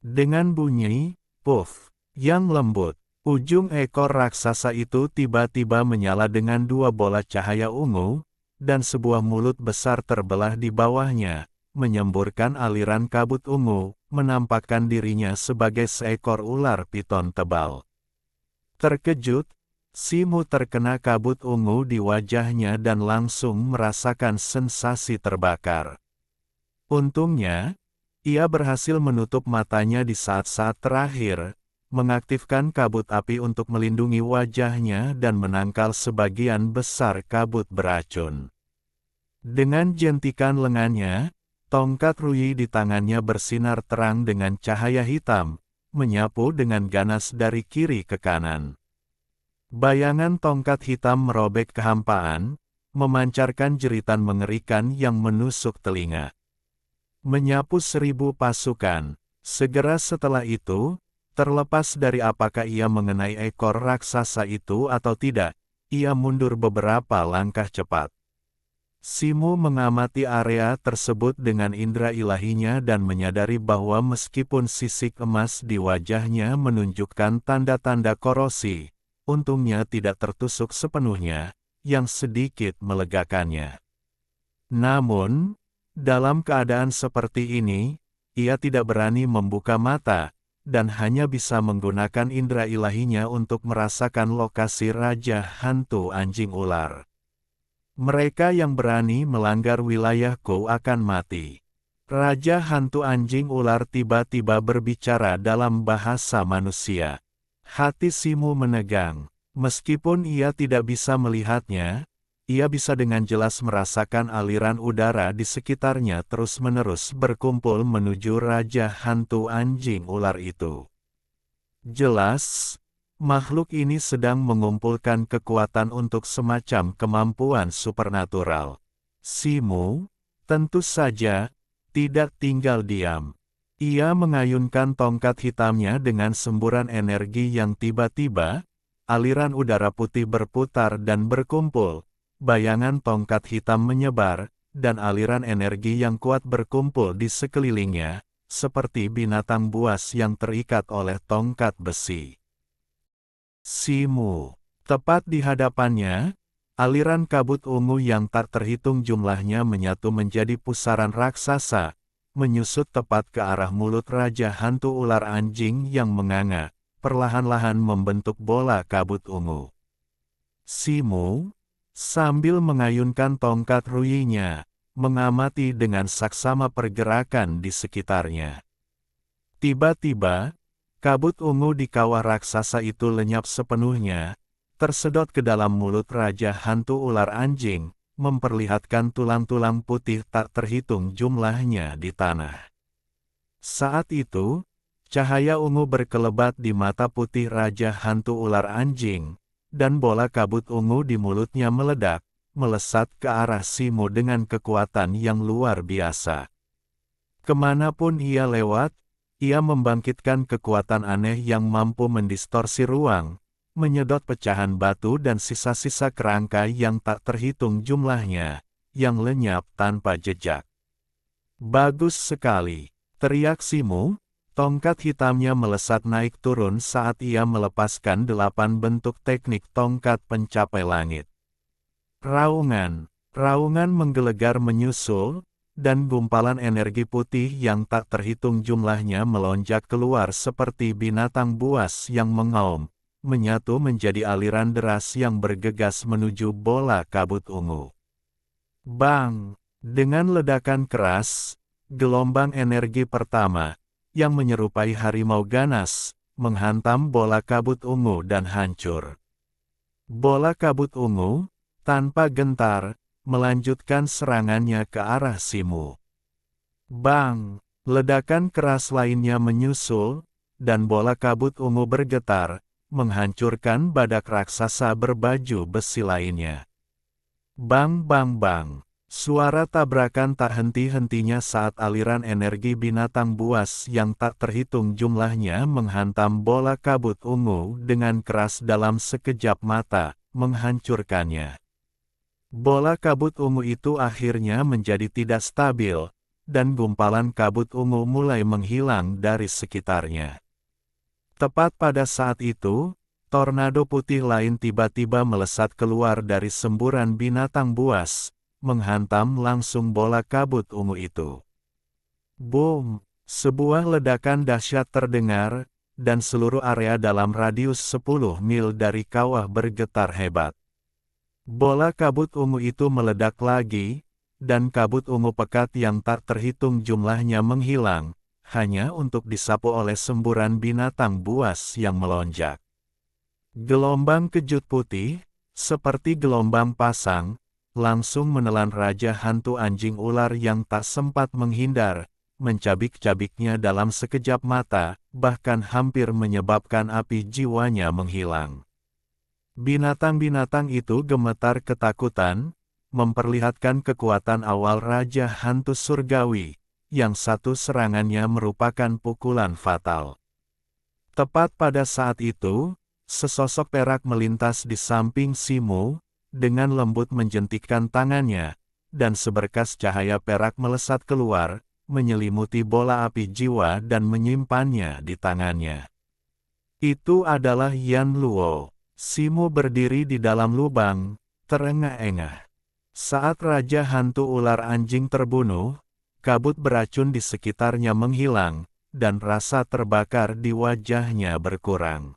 Dengan bunyi, puff, yang lembut, ujung ekor raksasa itu tiba-tiba menyala dengan dua bola cahaya ungu, dan sebuah mulut besar terbelah di bawahnya, menyemburkan aliran kabut ungu, menampakkan dirinya sebagai seekor ular piton tebal. Terkejut, Simu terkena kabut ungu di wajahnya dan langsung merasakan sensasi terbakar. Untungnya, ia berhasil menutup matanya di saat-saat terakhir, mengaktifkan kabut api untuk melindungi wajahnya dan menangkal sebagian besar kabut beracun. Dengan jentikan lengannya, tongkat ruyi di tangannya bersinar terang dengan cahaya hitam, menyapu dengan ganas dari kiri ke kanan. Bayangan tongkat hitam merobek kehampaan, memancarkan jeritan mengerikan yang menusuk telinga. Menyapu 1000 pasukan. Segera setelah itu, terlepas dari apakah ia mengenai ekor raksasa itu atau tidak, ia mundur beberapa langkah cepat. Simu mengamati area tersebut dengan indera ilahinya dan menyadari bahwa meskipun sisik emas di wajahnya menunjukkan tanda-tanda korosi, untungnya tidak tertusuk sepenuhnya, yang sedikit melegakannya. Namun, dalam keadaan seperti ini, ia tidak berani membuka mata, dan hanya bisa menggunakan indera ilahinya untuk merasakan lokasi Raja Hantu Anjing Ular. Mereka yang berani melanggar wilayahku akan mati. Raja Hantu Anjing Ular tiba-tiba berbicara dalam bahasa manusia. Hati Simu menegang. Meskipun ia tidak bisa melihatnya, ia bisa dengan jelas merasakan aliran udara di sekitarnya terus-menerus berkumpul menuju Raja Hantu Anjing Ular itu. Jelas, makhluk ini sedang mengumpulkan kekuatan untuk semacam kemampuan supernatural. Simu, tentu saja, tidak tinggal diam. Ia mengayunkan tongkat hitamnya dengan semburan energi yang tiba-tiba, aliran udara putih berputar dan berkumpul, bayangan tongkat hitam menyebar, dan aliran energi yang kuat berkumpul di sekelilingnya, seperti binatang buas yang terikat oleh tongkat besi. Simu. Tepat di hadapannya, aliran kabut ungu yang tak terhitung jumlahnya menyatu menjadi pusaran raksasa, menyusut tepat ke arah mulut Raja Hantu Ular Anjing yang menganga, perlahan-lahan membentuk bola kabut ungu. Simu, sambil mengayunkan tongkat ruyinya, mengamati dengan saksama pergerakan di sekitarnya. Tiba-tiba, kabut ungu di kawah raksasa itu lenyap sepenuhnya, tersedot ke dalam mulut Raja Hantu Ular Anjing, memperlihatkan tulang-tulang putih tak terhitung jumlahnya di tanah. Saat itu, cahaya ungu berkelebat di mata putih Raja Hantu Ular Anjing, dan bola kabut ungu di mulutnya meledak, melesat ke arah Simo dengan kekuatan yang luar biasa. Kemanapun ia lewat, ia membangkitkan kekuatan aneh yang mampu mendistorsi ruang, menyedot pecahan batu dan sisa-sisa kerangka yang tak terhitung jumlahnya, yang lenyap tanpa jejak. "Bagus sekali," teriak Simo. Tongkat hitamnya melesat naik turun saat ia melepaskan 8 bentuk teknik tongkat pencapai langit. Raungan menggelegar menyusul, dan gumpalan energi putih yang tak terhitung jumlahnya melonjak keluar seperti binatang buas yang mengaum, menyatu menjadi aliran deras yang bergegas menuju bola kabut ungu. Bang! Dengan ledakan keras, gelombang energi pertama, yang menyerupai harimau ganas, menghantam bola kabut ungu dan hancur. Bola kabut ungu, tanpa gentar, melanjutkan serangannya ke arah Simo. Bang! Ledakan keras lainnya menyusul, dan bola kabut ungu bergetar, menghancurkan badak raksasa berbaju besi lainnya. Bang bang bang! Suara tabrakan tak henti-hentinya saat aliran energi binatang buas yang tak terhitung jumlahnya menghantam bola kabut ungu dengan keras dalam sekejap mata, menghancurkannya. Bola kabut ungu itu akhirnya menjadi tidak stabil, dan gumpalan kabut ungu mulai menghilang dari sekitarnya. Tepat pada saat itu, tornado putih lain tiba-tiba melesat keluar dari semburan binatang buas, menghantam langsung bola kabut ungu itu. Boom! Sebuah ledakan dahsyat terdengar, dan seluruh area dalam radius 10 mil dari kawah bergetar hebat. Bola kabut ungu itu meledak lagi, dan kabut ungu pekat yang tak terhitung jumlahnya menghilang, hanya untuk disapu oleh semburan binatang buas yang melonjak. Gelombang kejut putih, seperti gelombang pasang, langsung menelan Raja Hantu Anjing Ular yang tak sempat menghindar, mencabik-cabiknya dalam sekejap mata, bahkan hampir menyebabkan api jiwanya menghilang. Binatang-binatang itu gemetar ketakutan, memperlihatkan kekuatan awal Raja Hantu Surgawi, yang satu serangannya merupakan pukulan fatal. Tepat pada saat itu, sesosok perak melintas di samping Simo, dengan lembut menjentikkan tangannya, dan seberkas cahaya perak melesat keluar, menyelimuti bola api jiwa dan menyimpannya di tangannya. Itu adalah Yan Luo. Simo berdiri di dalam lubang, terengah-engah. Saat Raja Hantu Ular Anjing terbunuh, kabut beracun di sekitarnya menghilang, dan rasa terbakar di wajahnya berkurang.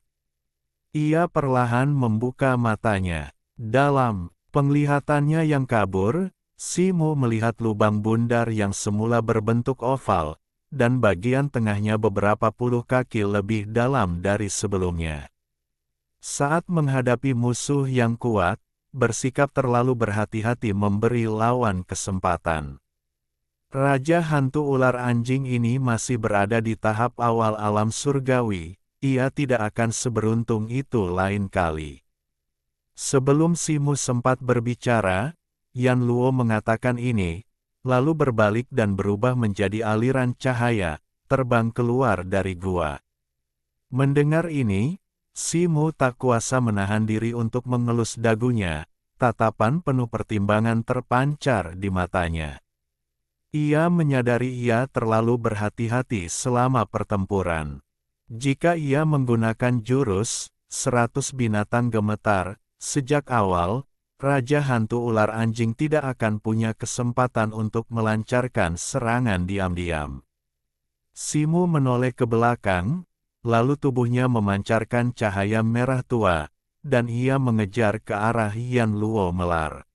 Ia perlahan membuka matanya. Dalam penglihatannya yang kabur, Simo melihat lubang bundar yang semula berbentuk oval, dan bagian tengahnya beberapa puluh kaki lebih dalam dari sebelumnya. Saat menghadapi musuh yang kuat, bersikap terlalu berhati-hati memberi lawan kesempatan. Raja Hantu Ular Anjing ini masih berada di tahap awal alam surgawi, ia tidak akan seberuntung itu lain kali. Sebelum Simo sempat berbicara, Yan Luo mengatakan ini, lalu berbalik dan berubah menjadi aliran cahaya, terbang keluar dari gua. Mendengar ini, Simo tak kuasa menahan diri untuk mengelus dagunya, tatapan penuh pertimbangan terpancar di matanya. Ia menyadari ia terlalu berhati-hati selama pertempuran. Jika ia menggunakan jurus 100 binatang gemetar, sejak awal, Raja Hantu Ular Anjing tidak akan punya kesempatan untuk melancarkan serangan diam-diam. Simo menoleh ke belakang, lalu tubuhnya memancarkan cahaya merah tua, dan ia mengejar ke arah Yan Luo melar.